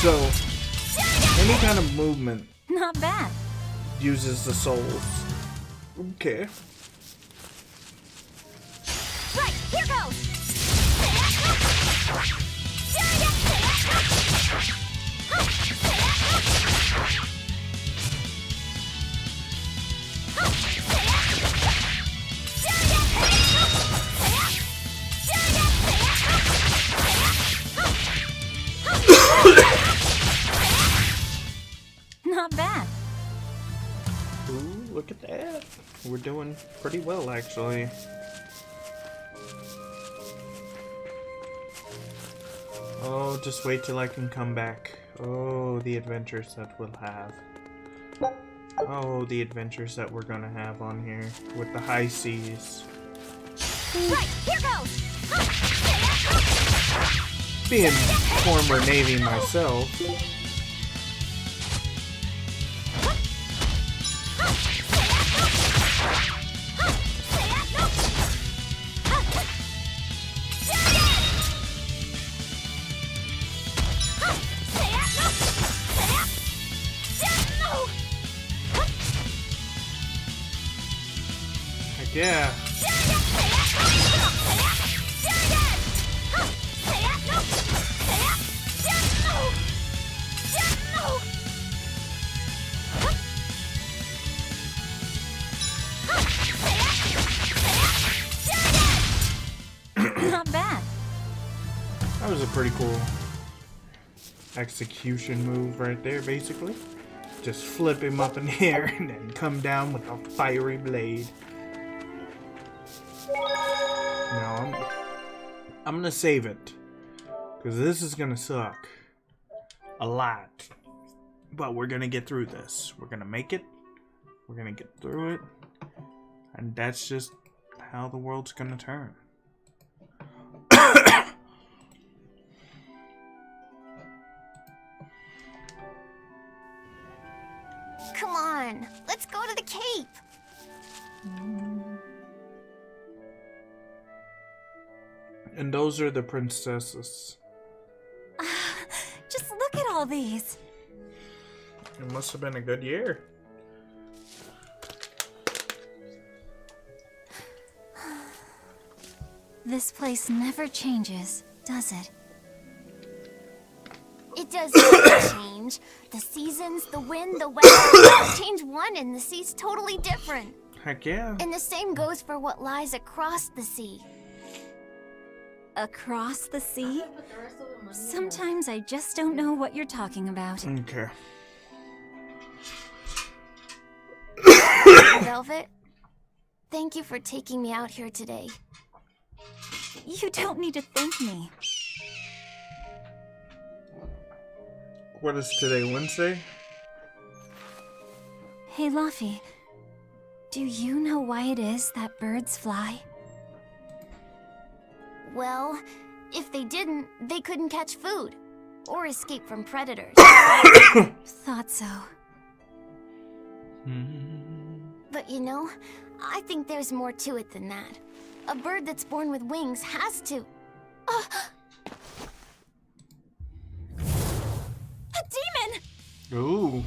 So, any kind of movement Not bad. uses the souls. Okay. Right, here goes! we're doing pretty well, actually. Oh, just wait till I can come back. Oh, the adventures that we'll have. Oh, the adventures that we're gonna have on here with the high seas. Right, here goes! Being former Navy myself. Yeah. Not bad. That was a pretty cool execution move right there, basically. Just flip him up in the air and then come down with a fiery blade. No, I'm gonna save it, because this is gonna suck a lot. But we're gonna get through this. We're gonna make it. We're gonna get through it. And that's just how the world's gonna turn. Come on, let's go to the Cape. And those are the princesses. Just look at all these. It must have been a good year. This place never changes, does it? It does not change. The seasons, the wind, the weather. Change one and the sea's totally different. Heck yeah. And the same goes for what lies across the sea. Across the sea? Sometimes I just don't know what you're talking about. Okay. Velvet, thank you for taking me out here today. You don't need to thank me. What is today, Wednesday? Hey, Luffy. Do you know why it is that birds fly? Well, if they didn't, they couldn't catch food or escape from predators. Thought so. But you know, I think there's more to it than that. A bird that's born with wings has to... A demon! Ooh.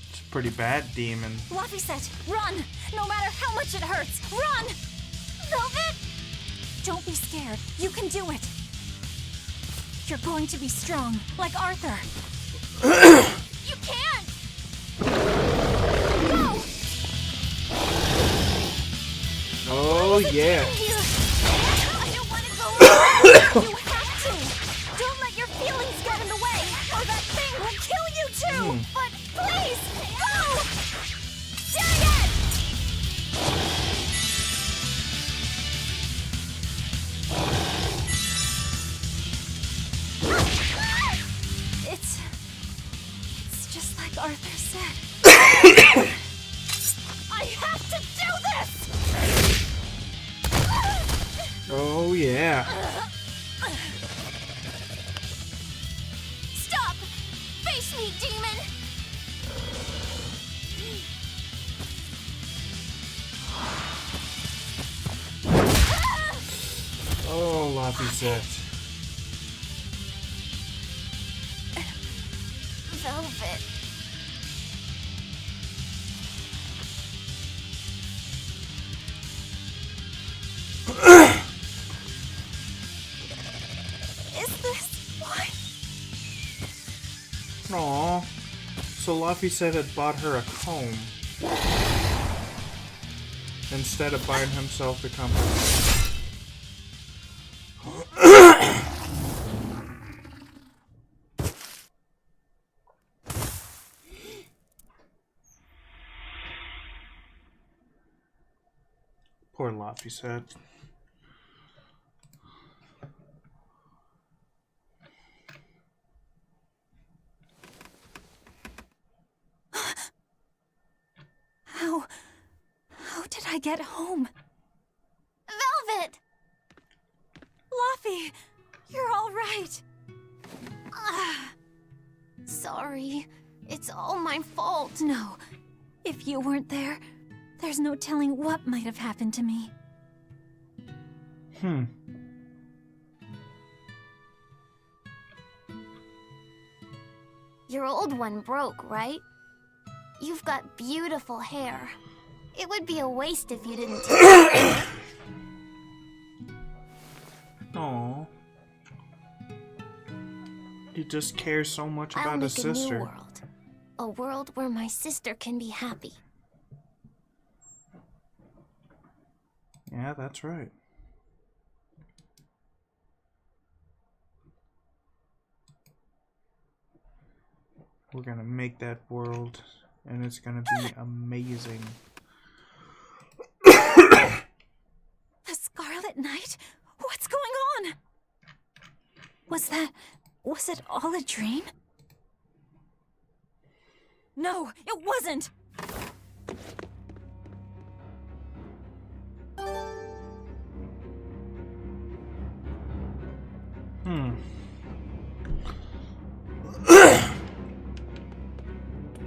It's a pretty bad demon. Luffy said, run! No matter how much it hurts, run! Velvet! Don't be scared. You can do it. You're going to be strong, like Arthur. You can't! Go! Oh, yeah. I don't want to go. You have to! Don't let your feelings get in the way, or that thing will kill you too! But please, go! Dang it! It's just like Arthur said. I have to do this! Oh, yeah. Stop! Face me, demon! Oh, Luffy said. Velvet. Is this why? Aw. So Luffy said had bought her a comb instead of buying himself the company. Poor Luffy said. How did I get home? Velvet! Luffy, you're all right. Sorry. It's all my fault. No, if you weren't there, there's no telling what might have happened to me. Your old one broke, right? You've got beautiful hair. It would be a waste if you didn't take care of it. Aww. He just cares so much about his I'll make sister. a new world. A world where my sister can be happy. Yeah, that's right. We're gonna make that world, and it's gonna be amazing. The Scarlet Knight? What's going on? Was it all a dream? No, it wasn't!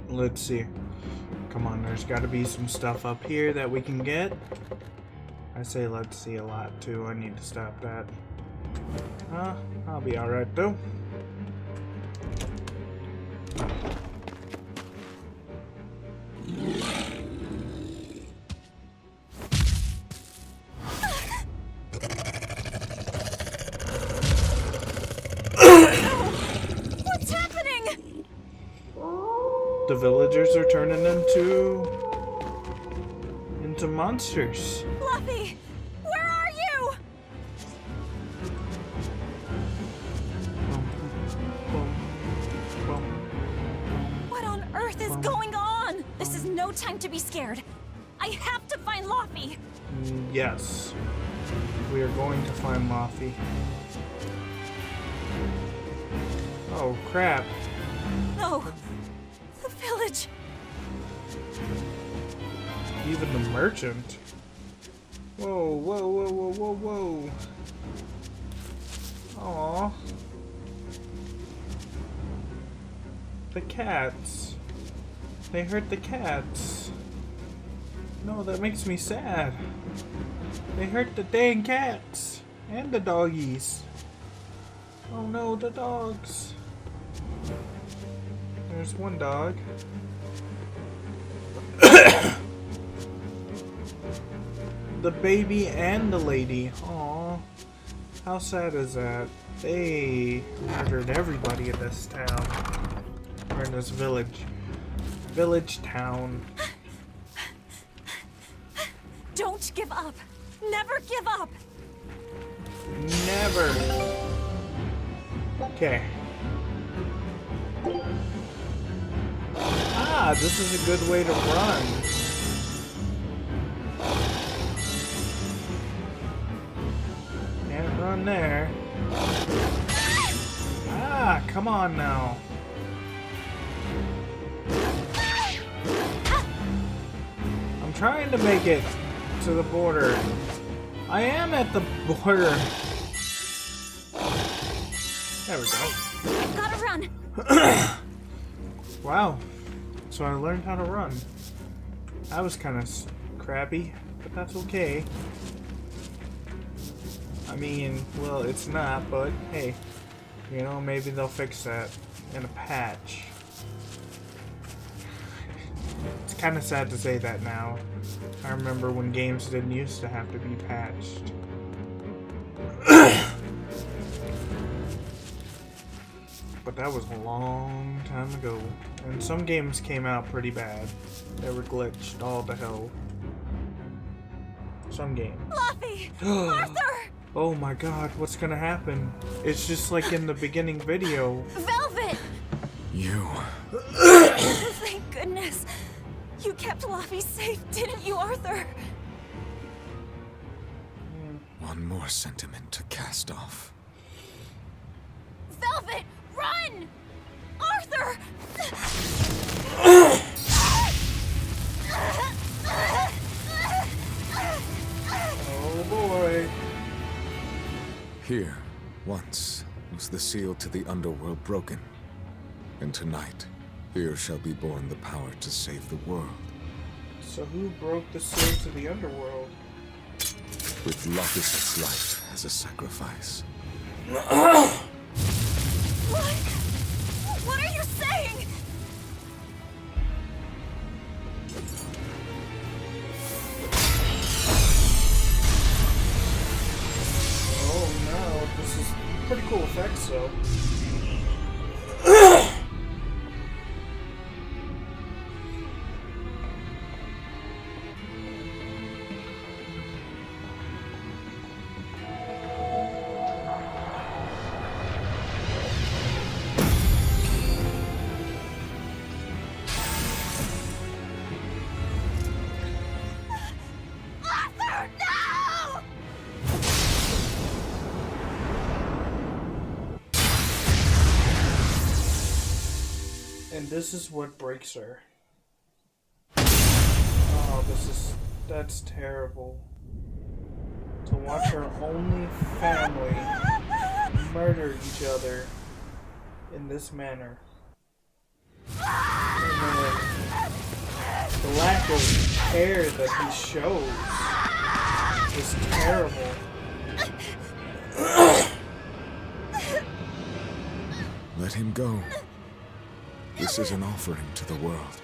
Let's see. Come on, there's gotta be some stuff up here that we can get. I say let's see a lot too. I need to stop that. I'll be alright though. What's happening? The villagers are turning into monsters. Fluffy, where are you? What on earth is going on? This is no time to be scared. I have to find Luffy. Yes. We are going to find Luffy. Oh, crap. No. The village. Even the merchant. Whoa, whoa, whoa, whoa, whoa, whoa. Aww. The cats. They hurt the cats. No, that makes me sad. They hurt the dang cats. And the doggies. Oh no, the dogs. There's one dog. The baby and the lady. Aw. How sad is that? They murdered everybody in this town. Or in this village. Village town. Don't give up. Never give up. Never. Okay. Ah, this is a good way to run. Can't run there. Ah, come on now. I'm trying to make it to the border. I am at the border. There we go. Gotta run. Wow. So I learned how to run. That was kind of crappy, but that's okay. I mean, well, it's not, but hey, you know, maybe they'll fix that in a patch. It's kind of sad to say that now. I remember when games didn't used to have to be patched. But that was a long time ago. And some games came out pretty bad. They were glitched all to hell. Some games. Luffy! Arthur! Oh my god, what's gonna happen? It's just like in the beginning video. Velvet! You. Thank goodness. You kept Luffy safe, didn't you, Arthur? One more sentiment to cast off. Velvet, run! Arthur! Oh boy. Here, once, was the seal to the underworld broken. And tonight, here shall be born the power to save the world. So who broke the seal to the underworld? With Locust's life as a sacrifice. What are you saying? Oh no, this is pretty cool effects though. And this is what breaks her. Oh, that's terrible. To watch her only family murder each other in this manner. And then the lack of care that he shows is terrible. Let him go. This is an offering to the world.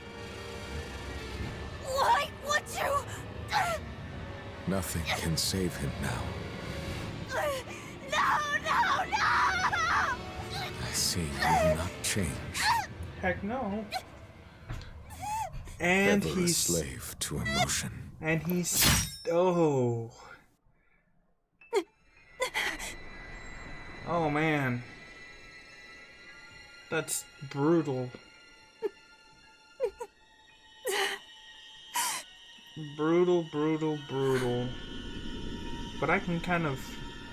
Why would you? Nothing can save him now. No! I see you will not change. Heck no. And Ever a he's slave to emotion. And he's oh. Oh man. That's brutal. Brutal. But I can kind of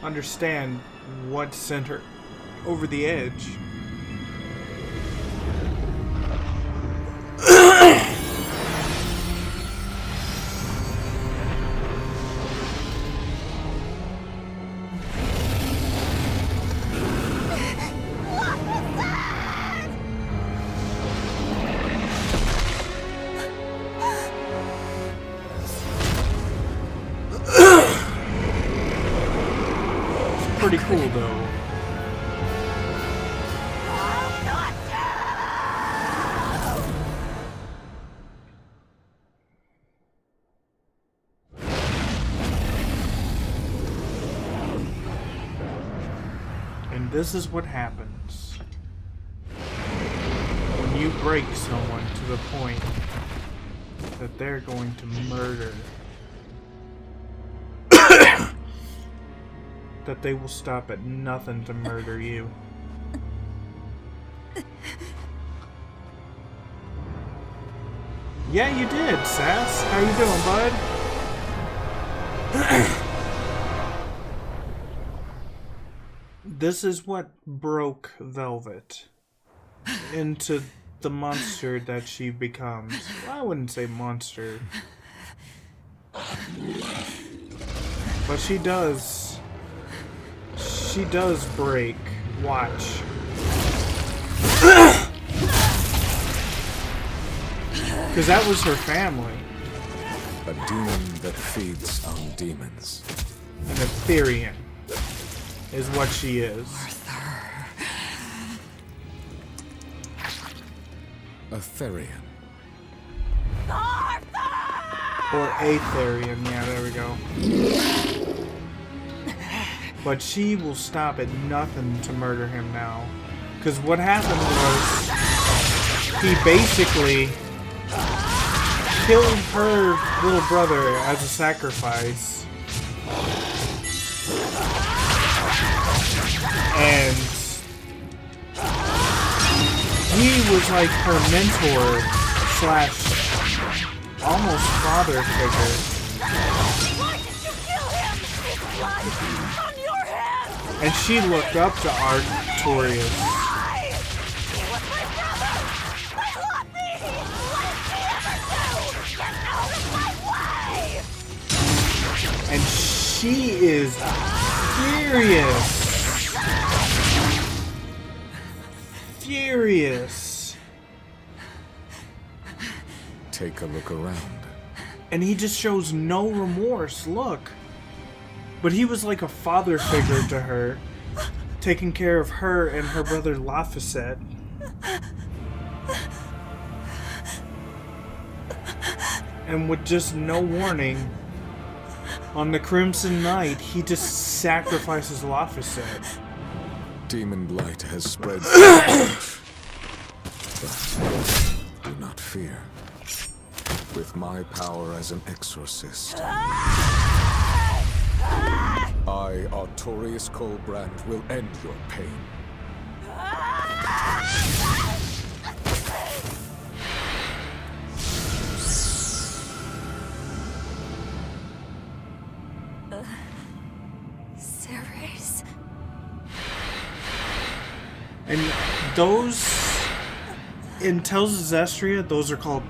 understand what sent her over the edge. Pretty cool though. And this is what happens when you break someone to the point that they're going to murder. That they will stop at nothing to murder you. Yeah, you did, Sass. How you doing, bud? This is what broke Velvet into the monster that she becomes. Well, I wouldn't say monster. But she does. She does break. Watch. Because that was her family. A demon that feeds on demons. An Etherean is what she is. A Therian. Or Aetherian, yeah, there we go. But she will stop at nothing to murder him now. Because what happened was, he basically killed her little brother as a sacrifice. And he was like her mentor slash almost father figure. Why did you kill him? It's blood! And she looked up to Artorias. And she is furious. Furious. Take a look around. And he just shows no remorse. Look. But he was like a father figure to her, taking care of her and her brother Laphicet. And with just no warning, on the Crimson Night, he just sacrifices Laphicet. Demon blight has spread so much. But do not fear. With my power as an exorcist, I, Artorias Colbrand, will end your pain. Ceres. And those, in Tales of Zestria, those are called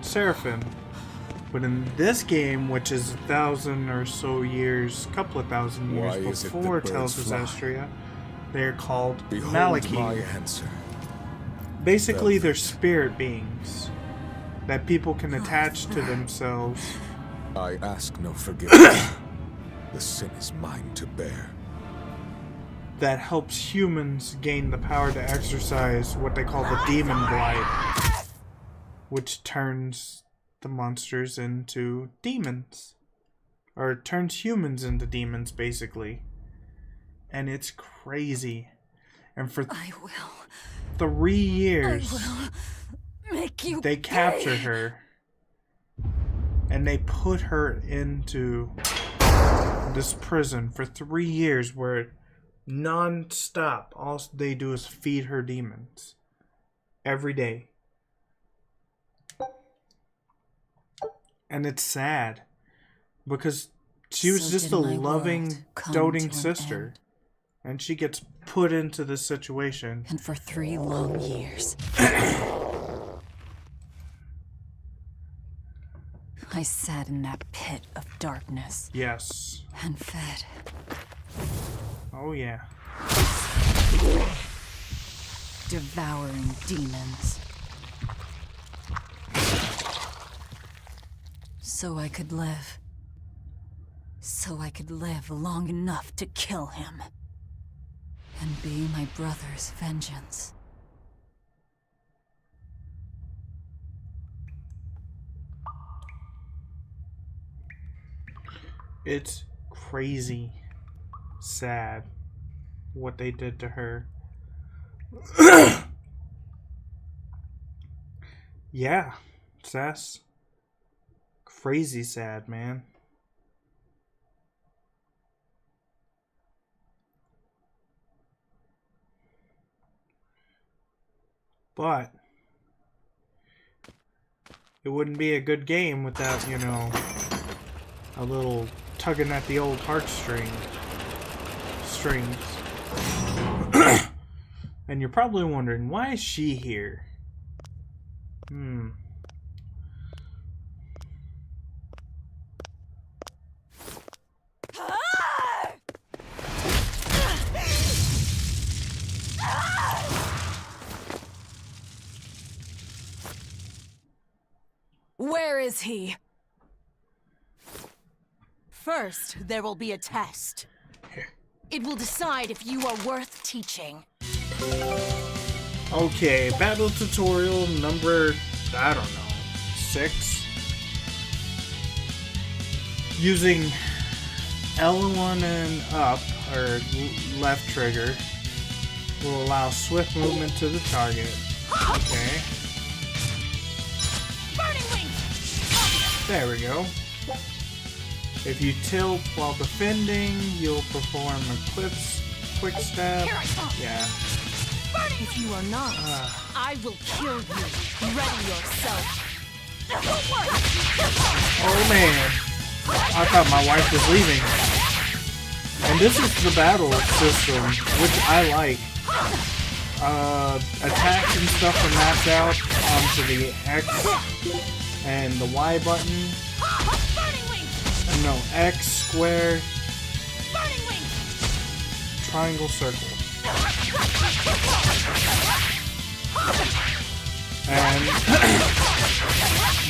Seraphim. But in this game, which is 1,000 or so years, couple of thousand years before Tales of Zestria, they're called Malachim. My answer. Basically, they're spirit beings that people can attach to themselves. I ask no forgiveness. The sin is mine to bear. That helps humans gain the power to exercise what they call the demon blight, which turns the monsters into demons. Or turns humans into demons, basically. And it's crazy. And for 3 years, they capture her. And they put her into this prison for 3 years where non-stop, all they do is feed her demons. Every day. And it's sad. Because she was just a loving, doting sister. And she gets put into this situation. And for 3 long years, I sat in that pit of darkness. Yes. And fed. Oh, yeah. Devouring demons. So I could live. So I could live long enough to kill him. And be my brother's vengeance. It's crazy sad what they did to her. Yeah, Sass. Crazy sad, man. But it wouldn't be a good game without, you know, a little tugging at the old heartstrings. And you're probably wondering, why is she here? Where is he? First, there will be a test. It will decide if you are worth teaching. Okay, battle tutorial number, I don't know, 6. Using L1 and up, or left trigger, will allow swift movement to the target. Okay. There we go. If you tilt while defending, you'll perform a quick stab. Yeah. If you are not, I will kill you. Ready yourself. Oh man. I thought my wife was leaving. And this is the battle system, which I like. Attacks and stuff are mapped out onto the X and the Y button. No, X, square, triangle, circle. And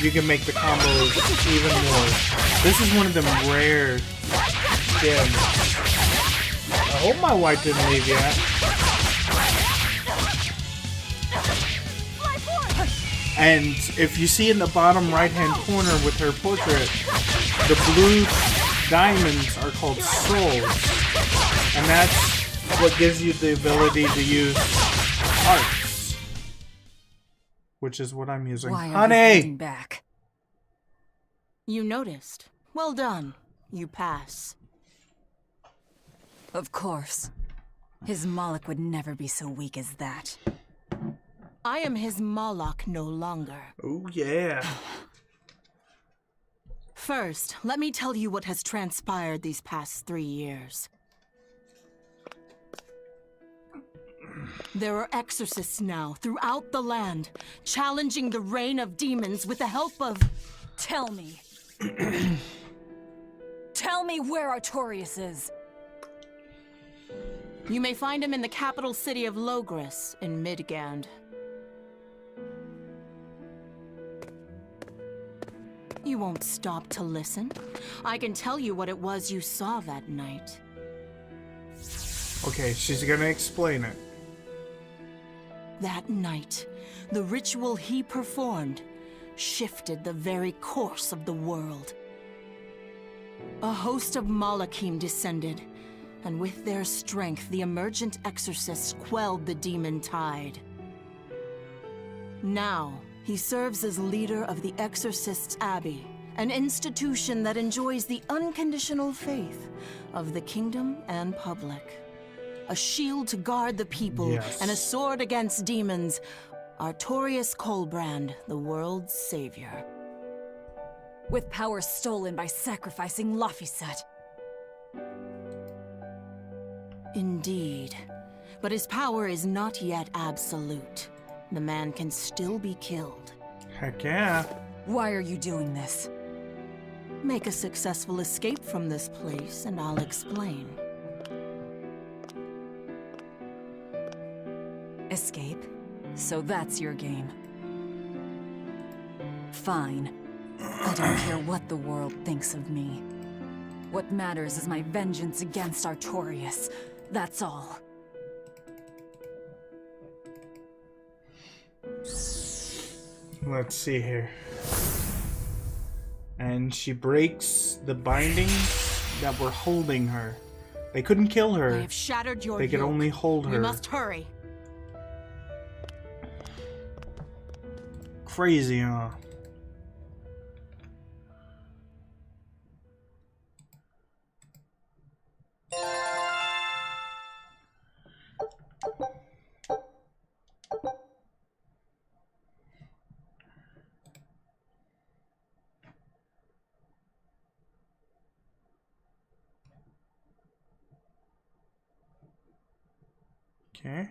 you can make the combos even more. This is one of them rare gems. I hope my wife didn't leave yet. And if you see in the bottom right hand corner with her portrait, the blue diamonds are called souls. And that's what gives you the ability to use arts. Which is what I'm using. Why are Honey! you holding back? You noticed. Well done. You pass. Of course. His Moloch would never be so weak as that. I am his Moloch no longer. Oh, yeah. First, let me tell you what has transpired these past 3 years. There are exorcists now throughout the land, challenging the reign of demons with the help of... Tell me. Tell me where Artorias is. You may find him in the capital city of Logris in Midgand. You won't stop to listen. I can tell you what it was you saw that night. Okay, she's gonna explain it. That night, the ritual he performed shifted the very course of the world. A host of Malachim descended, and with their strength, the emergent exorcists quelled the demon tide. Now, he serves as leader of the Exorcists' Abbey, an institution that enjoys the unconditional faith of the kingdom and public. A shield to guard the people, and a sword against demons. Artorias Colbrand, the world's savior. With power stolen by sacrificing Laphicet. Indeed. But his power is not yet absolute. The man can still be killed. Heck yeah. Why are you doing this? Make a successful escape from this place, and I'll explain. Escape? So that's your game. Fine. I don't care what the world thinks of me. What matters is my vengeance against Artorias. That's all. Let's see here. And she breaks the bindings that were holding her. They couldn't kill her. I have shattered your They could yoke. only hold her. We must hurry. Crazy, huh? Okay.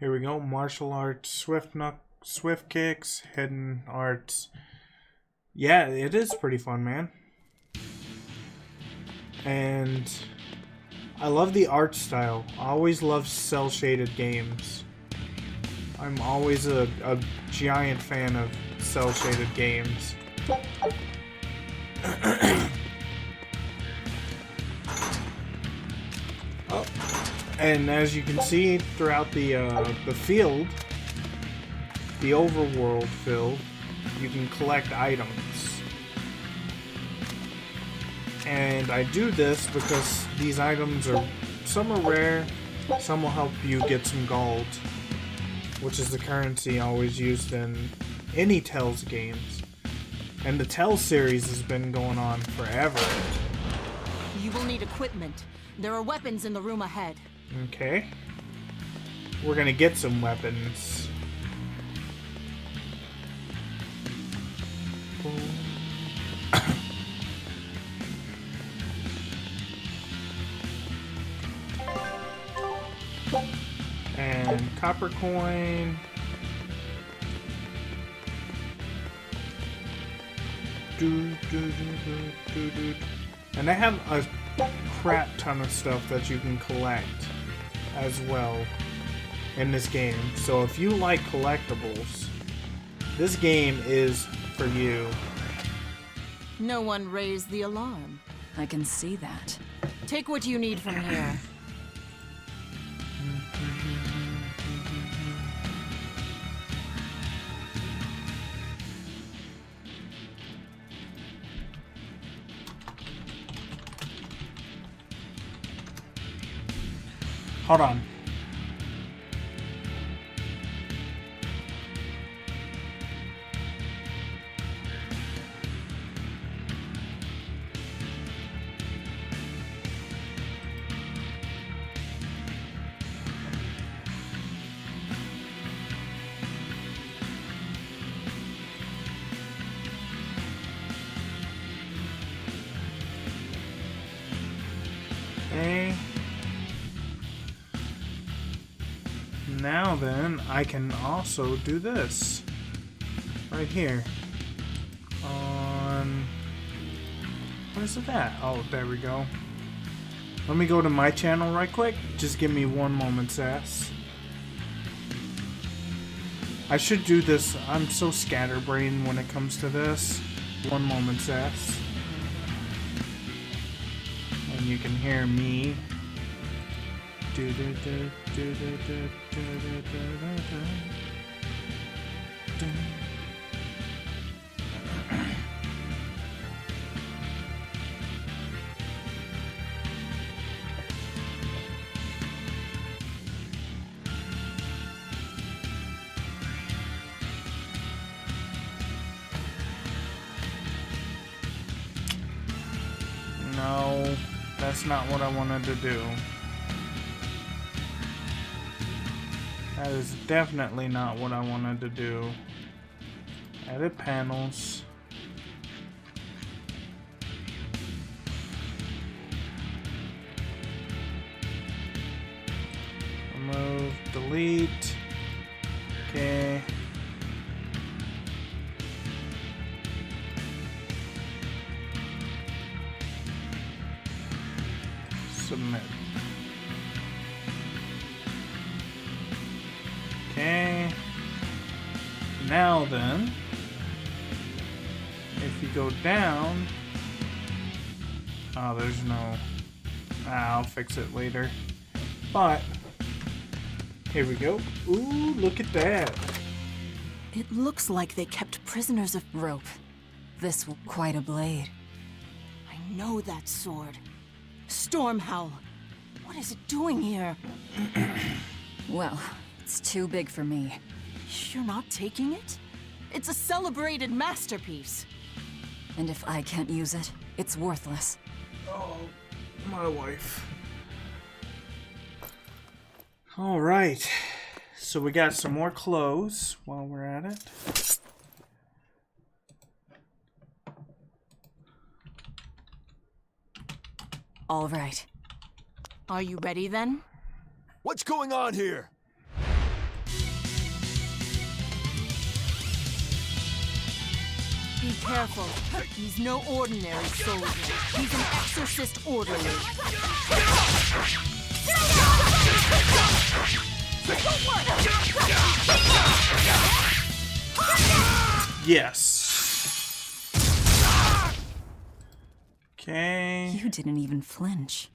Here we go. Martial arts, swift kicks, hidden arts. Yeah, it is pretty fun, man. And I love the art style. I always love cel-shaded games. I'm always a giant fan of cel-shaded games. Oh. And as you can see throughout the field, the overworld field, you can collect items. And I do this because these items are, some are rare, some will help you get some gold, which is the currency always used in any Tales games. And the Tales series has been going on forever. You will need equipment. There are weapons in the room ahead. Okay. we're gonna get some weapons. And copper coin. And they have a crap ton of stuff that you can collect as well in this game. So if you like collectibles, this game is for you. No one raised the alarm. I can see that. Take what you need from here. Hold on. Okay. Now then, I can also do this. Right here. On... Where's it at? Oh, there we go. Let me go to my channel right quick. Just give me one moment, sass. I should do this. I'm so scatterbrained when it comes to this. One moment, sass. And you can hear me. No, that's not what I wanted to do. That is definitely not what I wanted to do. Edit panels. Remove, delete. Okay. Submit. Okay. Now then, if you go down, oh, there's no, I'll fix it later. But, here we go. Ooh, look at that. It looks like they kept prisoners of rope. This was quite a blade. I know that sword. Stormhowl. What is it doing here? Well, it's too big for me. You're not taking it? It's a celebrated masterpiece. And if I can't use it, it's worthless. Oh, my wife. Alright. So we got some more clothes while we're at it. All right. Are you ready then? What's going on here? Be careful. He's no ordinary soldier. He's an exorcist orderly. Yes. Okay. You didn't even flinch.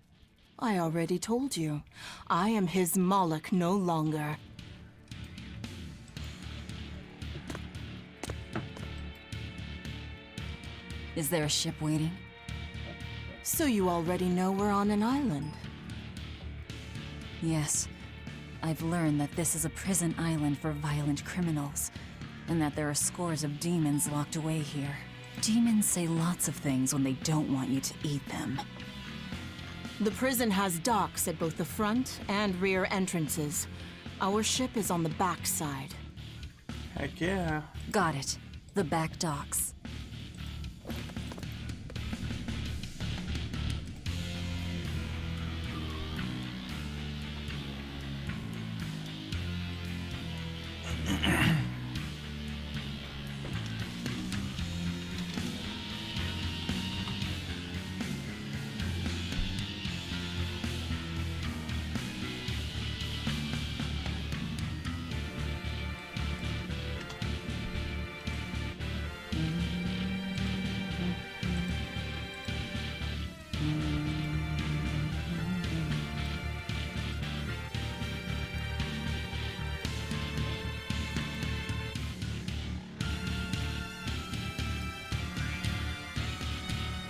I already told you. I am his Moloch no longer. Is there a ship waiting? So you already know we're on an island? Yes. I've learned that this is a prison island for violent criminals, and that there are scores of demons locked away here. Demons say lots of things when they don't want you to eat them. The prison has docks at both the front and rear entrances. Our ship is on the back side. Heck yeah. Got it. The back docks.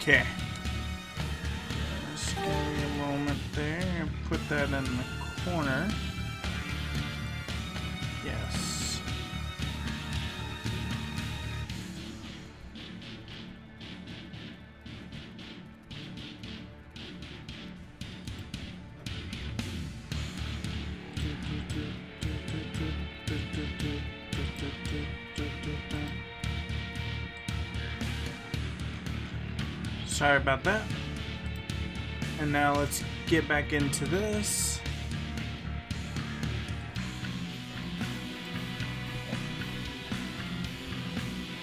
Okay. Just give me a moment there and put that in the corner. Yes. Sorry about that. And now let's get back into this.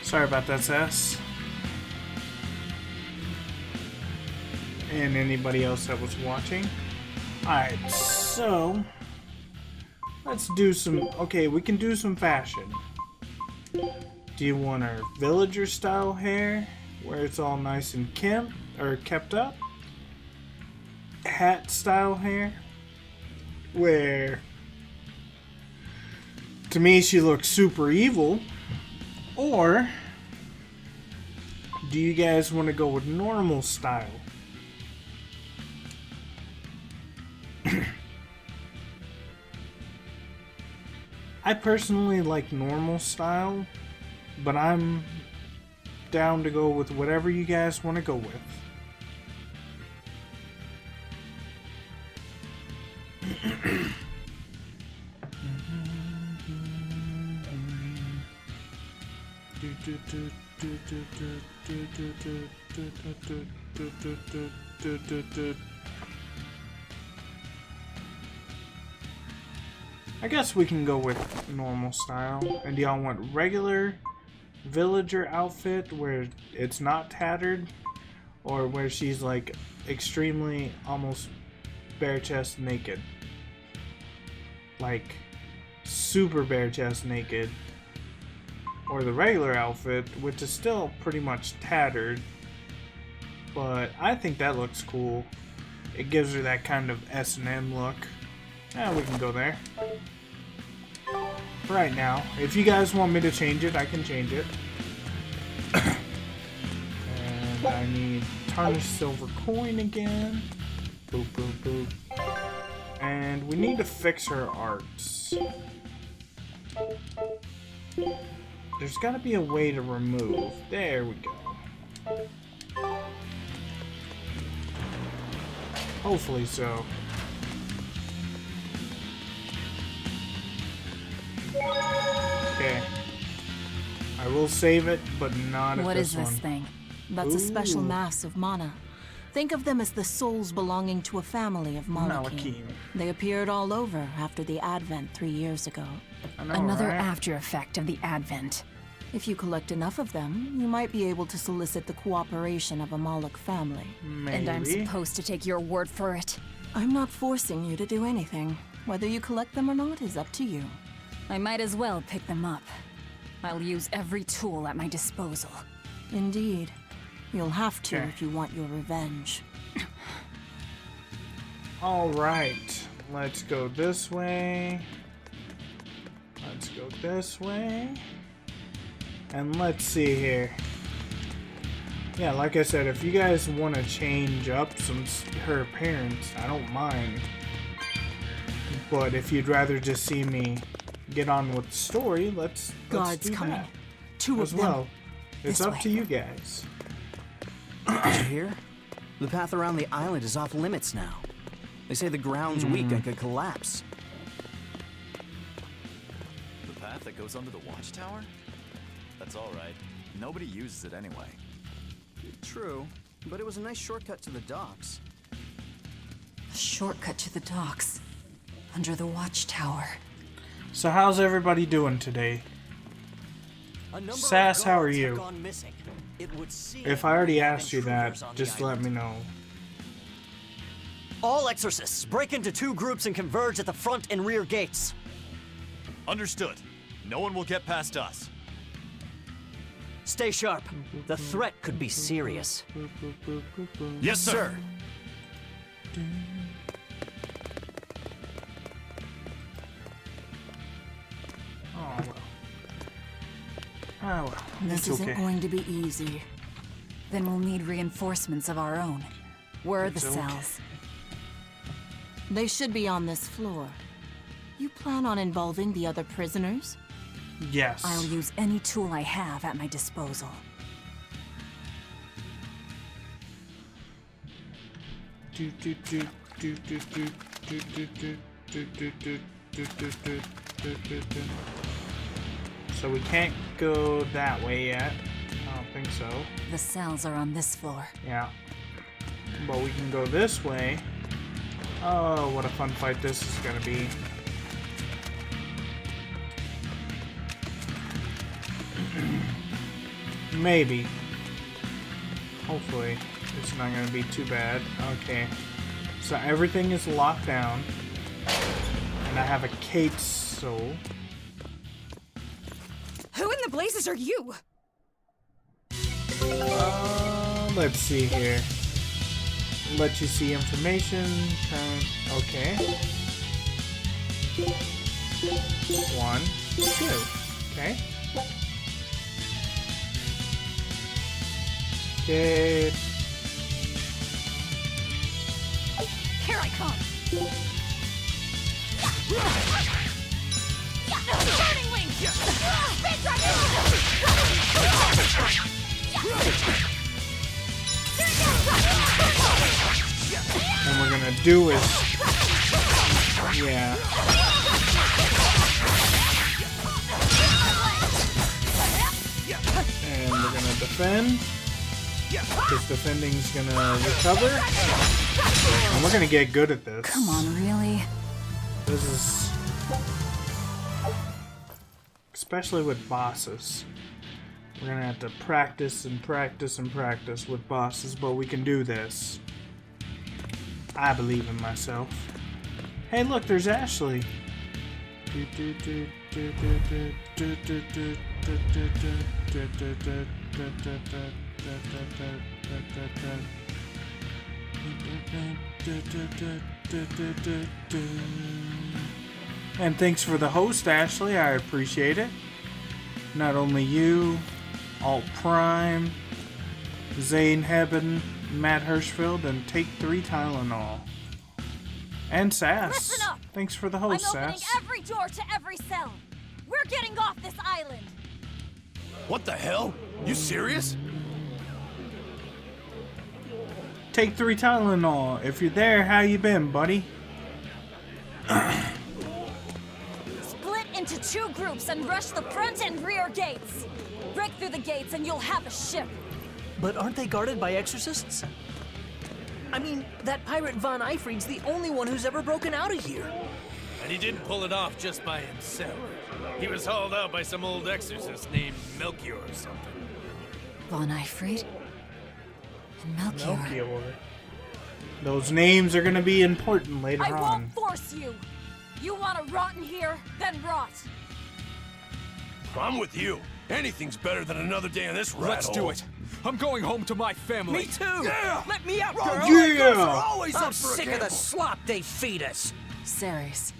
Sorry about that, Sass. And anybody else that was watching. Alright, so let's do some, okay, we can do some fashion. Do you want our villager style hair, where it's all nice and kept up? Hat style hair, where to me she looks super evil? Or do you guys want to go with normal style? I personally like normal style, but I'm down to go with whatever you guys want to go with. I guess we can go with normal style. And do y'all want regular villager outfit where it's not tattered, or where she's like extremely almost bare chest naked, like super bare chest naked, or the regular outfit which is still pretty much tattered, but I think that looks cool. It gives her that kind of S&M look. Yeah, we can go there. Right now, if you guys want me to change it, I can change it. And I need tarnished silver coin again. Boop, boop, boop. And we need to fix her arts. There's gotta be a way to remove. There we go. Hopefully so. Okay. I will save it, but not at this one. What is this thing? That's a special mass of mana. Think of them as the souls belonging to a family of Malachim. They appeared all over after the Advent 3 years ago. Another after effect of the Advent. If you collect enough of them, you might be able to solicit the cooperation of a Malak family. Maybe. And I'm supposed to take your word for it? I'm not forcing you to do anything. Whether you collect them or not is up to you. I might as well pick them up. I'll use every tool at my disposal. Indeed. You'll have to if you want your revenge. Alright. Let's go this way. Let's go this way. And let's see here. Yeah, like I said, if you guys want to change up her appearance, I don't mind. But if you'd rather just see me get on with the story, let's do coming. That. Two as of them. well. It's up to you guys. Did you hear? The path around the island is off limits now. They say the ground's weak and could collapse. that goes under the watchtower? That's alright. Nobody uses it anyway. True, but it was a nice shortcut to the docks. A shortcut to the docks. Under the watchtower. So how's everybody doing today? Sass, how are you? If I already asked you that, just let me know. All exorcists break into 2 groups and converge at the front and rear gates. Understood. No one will get past us. Stay sharp. The threat could be serious. Yes, sir. Oh well. Oh well. This It's isn't okay. going to be easy. Then we'll need reinforcements of our own. Where are the It's okay. cells? They should be on this floor. You plan on involving the other prisoners? Yes. I'll use any tool I have at my disposal. So we can't go that way yet. I don't think so. The cells are on this floor. Yeah. But we can go this way. Oh, what a fun fight this is gonna be. Maybe. Hopefully. It's not gonna be too bad. Okay. So everything is locked down. And I have a Kate soul. Who in the blazes are you? Let's see here. Let you see information. Okay. 1, 2. Okay. Okay. Here I come. Burning wing. Spin dragon. And we're gonna do is, yeah. And we're gonna defend. Because defending's gonna recover. And we're gonna get good at this. Come on, really? This is... especially with bosses. We're gonna have to practice and practice and practice with bosses, but we can do this. I believe in myself. Hey, look, there's Ashley. And thanks for the host, Ashley. I appreciate it. Not only you, Alt Prime, Zane Hebben, Matt Hirschfeld, and Take 3 Tylenol. And Sass. Listen up! Thanks for the host, I'm opening Sass. every door to every cell. We're getting off this island. What the hell? You serious? Take 3 Tylenol. If you're there, how you been, buddy? Split into 2 groups and rush the front and rear gates. Break through the gates and you'll have a ship. But aren't they guarded by exorcists? I mean, that pirate Von Eyfried's the only one who's ever broken out of here. And he didn't pull it off just by himself. He was hauled out by some old exorcist named Melchior or something. Von Eyfried? And Melchior. Melchior. Those names are gonna be important later I on. won't force you. You want to rot in here? Then rot. I'm with you. Anything's better than another day in this rat Let's do hole. it. I'm going home to my family. Me too! Yeah! Let me out, Wrong girl! yeah! Yeah! Girls are always I'm up for a sick of the gamble. slop they feed us. Ceres.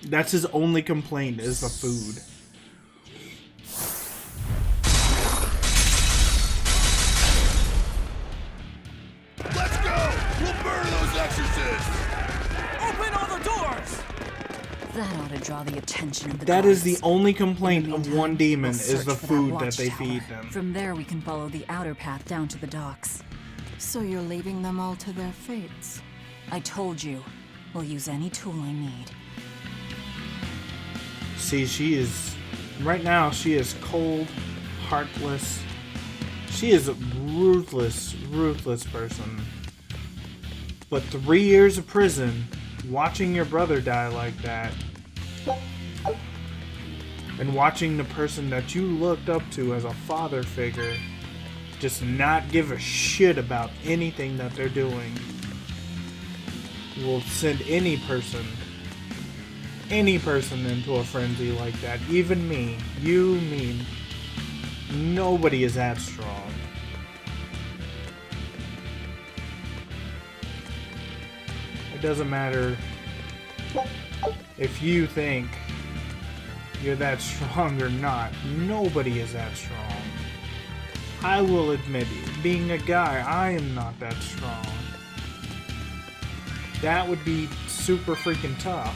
That's his only complaint is the food. Let's go! We'll burn those exorcists! Open all the doors! That ought to draw the attention of the That is the guards. only complaint In the of meantime, one demon we'll is search the for food that they watchtower. feed them. From there, we can follow the outer path down to the docks. So you're leaving them all to their fates? I told you, we'll use any tool I need. See, she is Right now, she is cold, heartless. She is a ruthless, ruthless person. But 3 years of prison, watching your brother die like that, and watching the person that you looked up to as a father figure just not give a shit about anything that they're doing, will send any person into a frenzy like that. Even me. You, me. Nobody is that strong. It doesn't matter if you think you're that strong or not. Nobody is that strong. I will admit, being a guy, I am not that strong. That would be super freaking tough.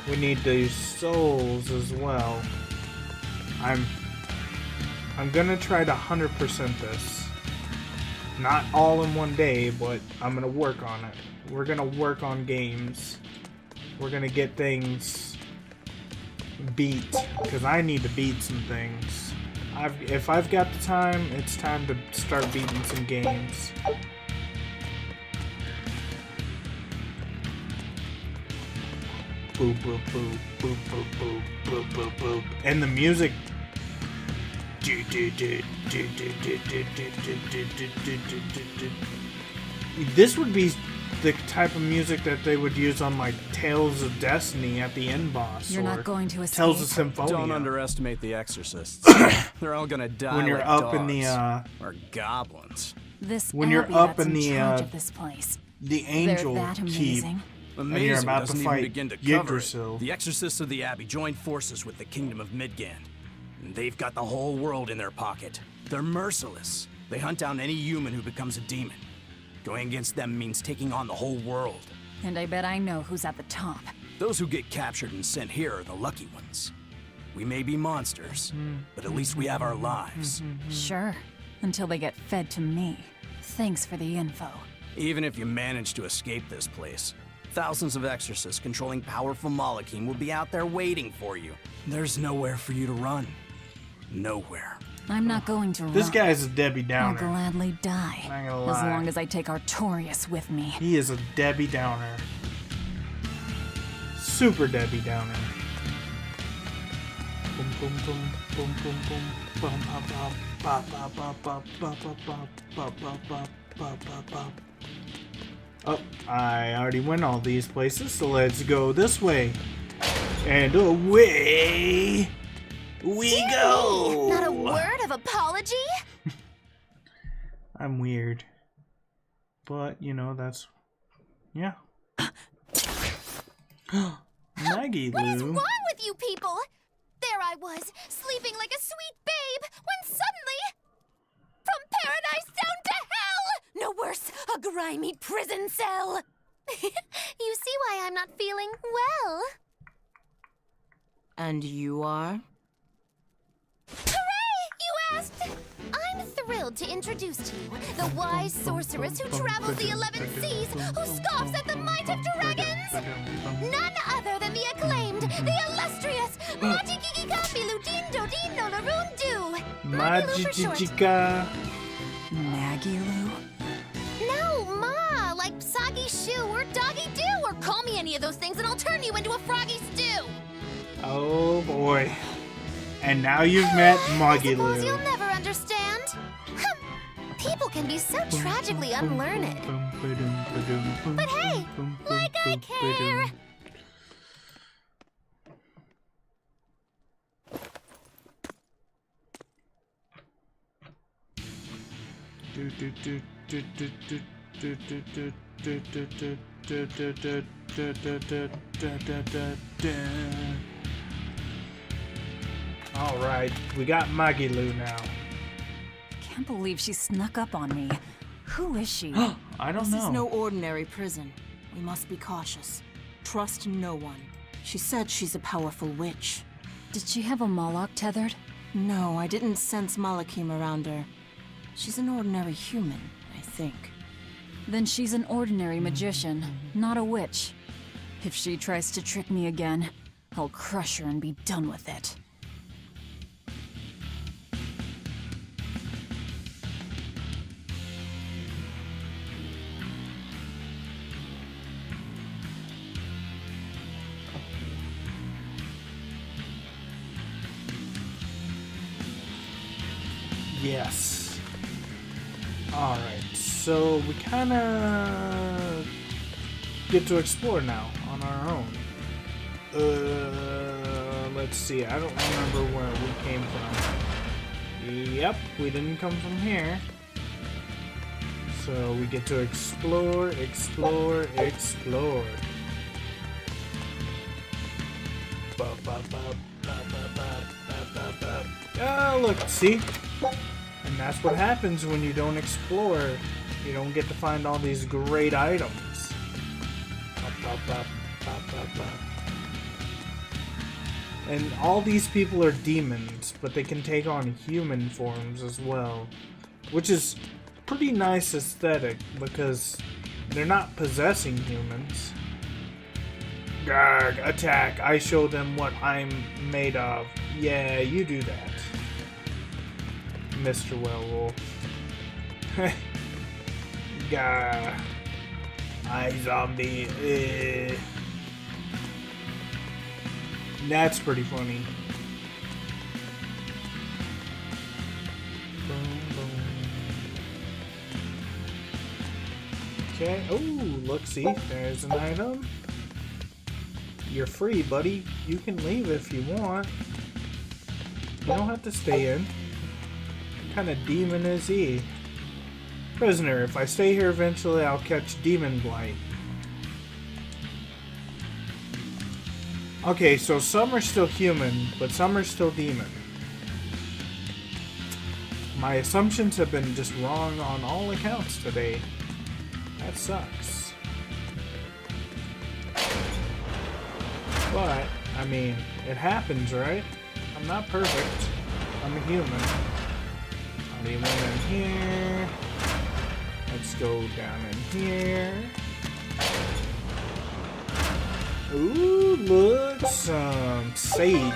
We need these souls as well. I'm gonna try to 100% this. Not all in one day, but I'm gonna work on it. We're gonna work on games. We're gonna get things beat, because I need to beat some things. If I've got the time, it's time to start beating some games. Boop, boop, boop, boop, boop, boop, boop, boop, boop. And the music. This would be the type of music that they would use on like Tales of Destiny at the end boss. You're not going to escape. Tales of Symphonia. Don't underestimate the exorcists. They're all gonna die when you're like up dogs, in the or goblins. This when you're Abby up that's in the charge of this place. the angel They're that keep, amazing. and you're about to doesn't even fight begin to cover it. Yggdrasil. The exorcists of the Abbey joined forces with the Kingdom of Midgand. And they've got the whole world in their pocket. They're merciless. They hunt down any human who becomes a demon. Going against them means taking on the whole world. And I bet I know who's at the top. Those who get captured and sent here are the lucky ones. We may be monsters, but at least we have our lives. Sure. Until they get fed to me. Thanks for the info. Even if you manage to escape this place, thousands of exorcists controlling powerful Malachim will be out there waiting for you. There's nowhere for you to run. Nowhere. I'm not going to run. This guy is a Debbie I'll Downer. gladly die. Not gonna As lie. long as I take Artorias with me. He is a Debbie Downer. Super Debbie Downer. Boom, boom, boom, boom, boom, boom. Bum, bum, bum, bum, bum, bum, bum, bum, bum, bum, bum, bum, bum, bum, bum. Oh, I already went all these places, so let's go this way. And away we go! Not a word of apology? I'm weird. But, you know, that's... yeah. Maggie What is Lou. wrong with you people? There I was, sleeping like a sweet babe, when suddenly... from paradise down to hell! No worse, a grimy prison cell! You see why I'm not feeling well. And you are? Hooray! You asked! I'm thrilled to introduce to you the wise sorceress who travels the 11 seas, who scoffs at the might of dragons! None other than the acclaimed, the illustrious Majikikikapilu Dindo Dino Larundu! Majijika. Maggie Lou? No, Ma, like Soggy Shoe or Doggy Doo, or call me any of those things and I'll turn you into a froggy stew! Oh boy. And now you've met Maggie Suppose Lou. you'll never understand. People can be so tragically unlearned. But hey, like I care! Alright, we got Maggie Lou now. Can't believe she snuck up on me. Who is she? I don't This know. is no ordinary prison. We must be cautious. Trust no one. She said she's a powerful witch. Did she have a Moloch tethered? No, I didn't sense Malachim around her. She's an ordinary human, I think. Then she's an ordinary magician, not a witch. If she tries to trick me again, I'll crush her and be done with it. Yes. Alright, so we kinda get to explore now on our own. Let's see, I don't remember where we came from. Yep, we didn't come from here. So we get to explore, explore, explore. Oh, look, see? And that's what happens when you don't explore. You don't get to find all these great items. And all these people are demons, but they can take on human forms as well. Which is pretty nice aesthetic, because they're not possessing humans. Garg, attack. I show them what I'm made of. Yeah, you do that, Mr. Werewolf. Gah. I zombie. That's pretty funny. Okay. Oh, look, see, there's an item. You're free, buddy. You can leave if you want. You don't have to stay in. What kind of demon is he? Prisoner, if I stay here eventually I'll catch demon blight. Okay, so some are still human, but some are still demon. My assumptions have been just wrong on all accounts today. That sucks. But, I mean, it happens, right? I'm not perfect. I'm a human. Already went in here. Let's go down in here. Ooh, look, some sage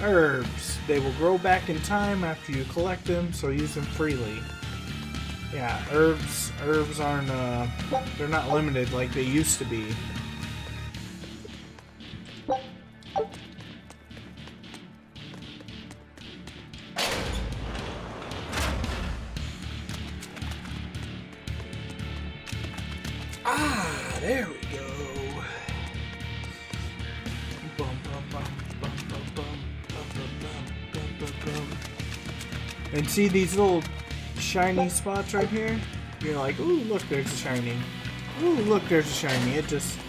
herbs. They will grow back in time after you collect them, so use them freely. Yeah, herbs aren't, they're not limited like they used to be. Ah, there we go. And see these little shiny spots right here? You're like, ooh, look, there's a shiny. Ooh, look, there's a shiny. It just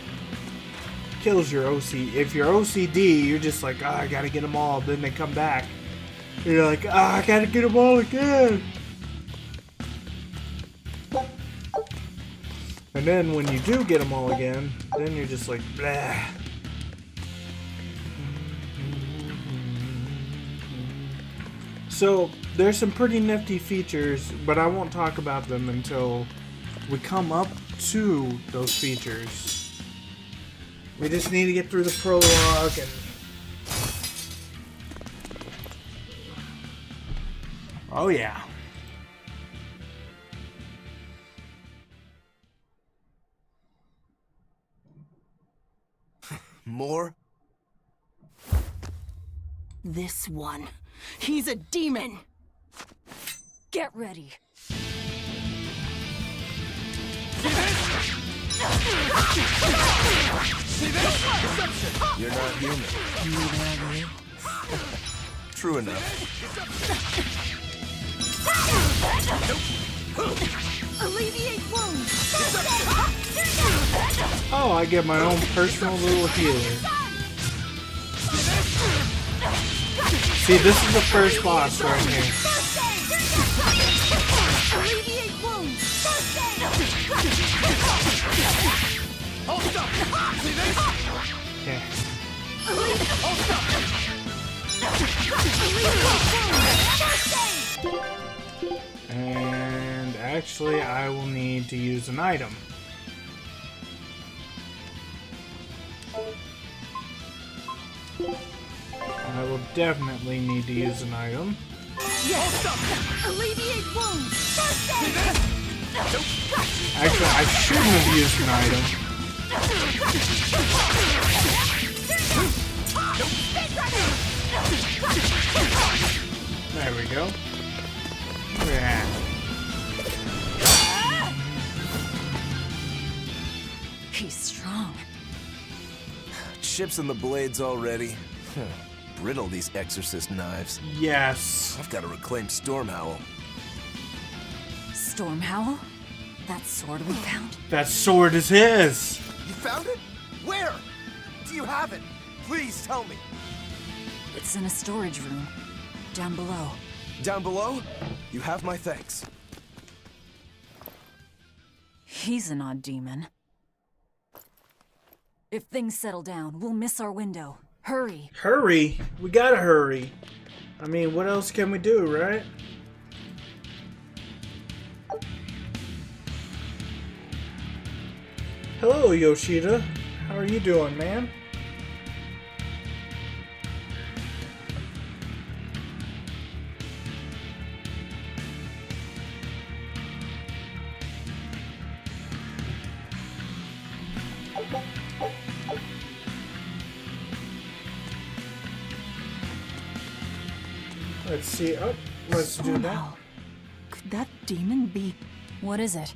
kills your OCD. If you're OCD, you're just like, ah, I gotta get them all. Then they come back. You're like, ah, I gotta get them all again. And then when you do get them all again, then you're just like, blah. So, there's some pretty nifty features, but I won't talk about them until we come up to those features. We just need to get through the prologue and... Oh yeah. More? This one. He's a demon! Get ready. You're not human. True enough. Alleviate wounds. Oh, I get my own personal little healer. See, this is the first boss right here. Alleviate wounds. Hold up! See this? Okay. And actually, I will need to use an item. I will definitely need to use an item. Yes. Alleviate wounds. Actually, I shouldn't have used an item. There we go. Yeah. He's strong. Chips in the blades already. Brittle, these exorcist knives. Yes. I've got to reclaim Stormhowl. Stormhowl? That sword we found? That sword is his. You found it? Where? Do you have it? Please tell me. It's in a storage room. Down below. Down below? You have my thanks. He's an odd demon. If things settle down, we'll miss our window. Hurry. Hurry? We gotta hurry. I mean, what else can we do, right? Hello, Yoshida. How are you doing, man? Let's see. Oh, let's do that. Could that demon be... What is it?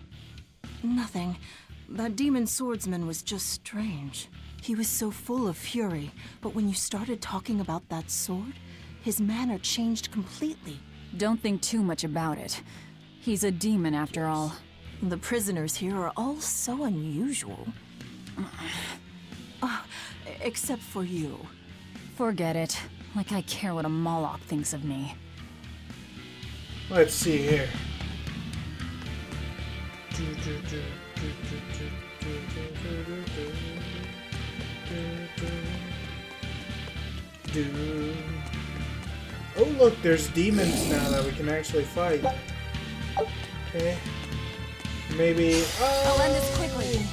Nothing. That demon swordsman was just strange. He was so full of fury, but when you started talking about that sword, his manner changed completely. Don't think too much about it. He's a demon after all. The prisoners here are all so unusual. Except for you. Forget it. Like I care what a Moloch thinks of me. Let's see here. Oh look, there's demons now that we can actually fight. Okay. Maybe... I'll end this quickly.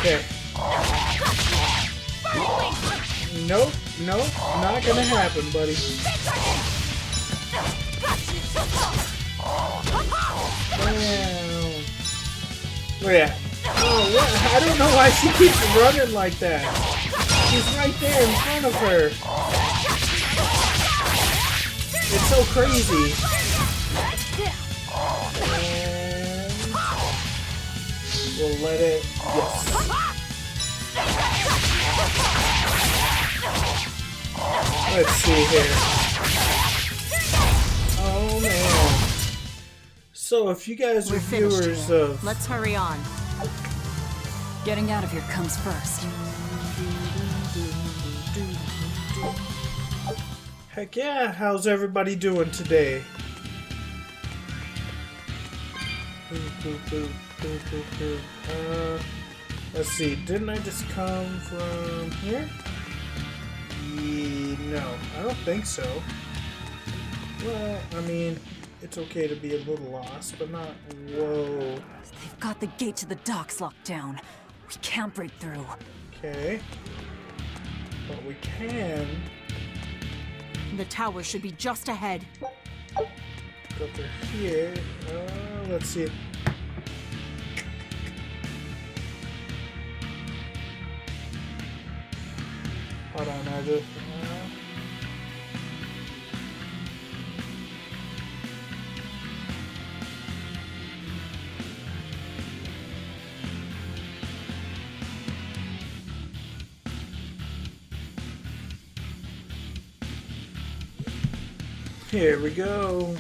Okay. Nope, nope, not gonna happen, buddy. Look at that. Oh, what? I don't know why she keeps running like that. She's right there in front of her. It's so crazy. And we'll let it. Yes. Let's see here. Oh man. So if you guys are viewers of... Let's hurry on. Getting out of here comes first. Heck yeah, how's everybody doing today? Let's see, didn't I just come from here? No, I don't think so. Well, I mean, it's okay to be a little lost, but not... Whoa. They've got the gate to the docks locked down. We can't break through. Okay. But we can... The tower should be just ahead. Go through here. Let's see. Hold on, I just... Here we go.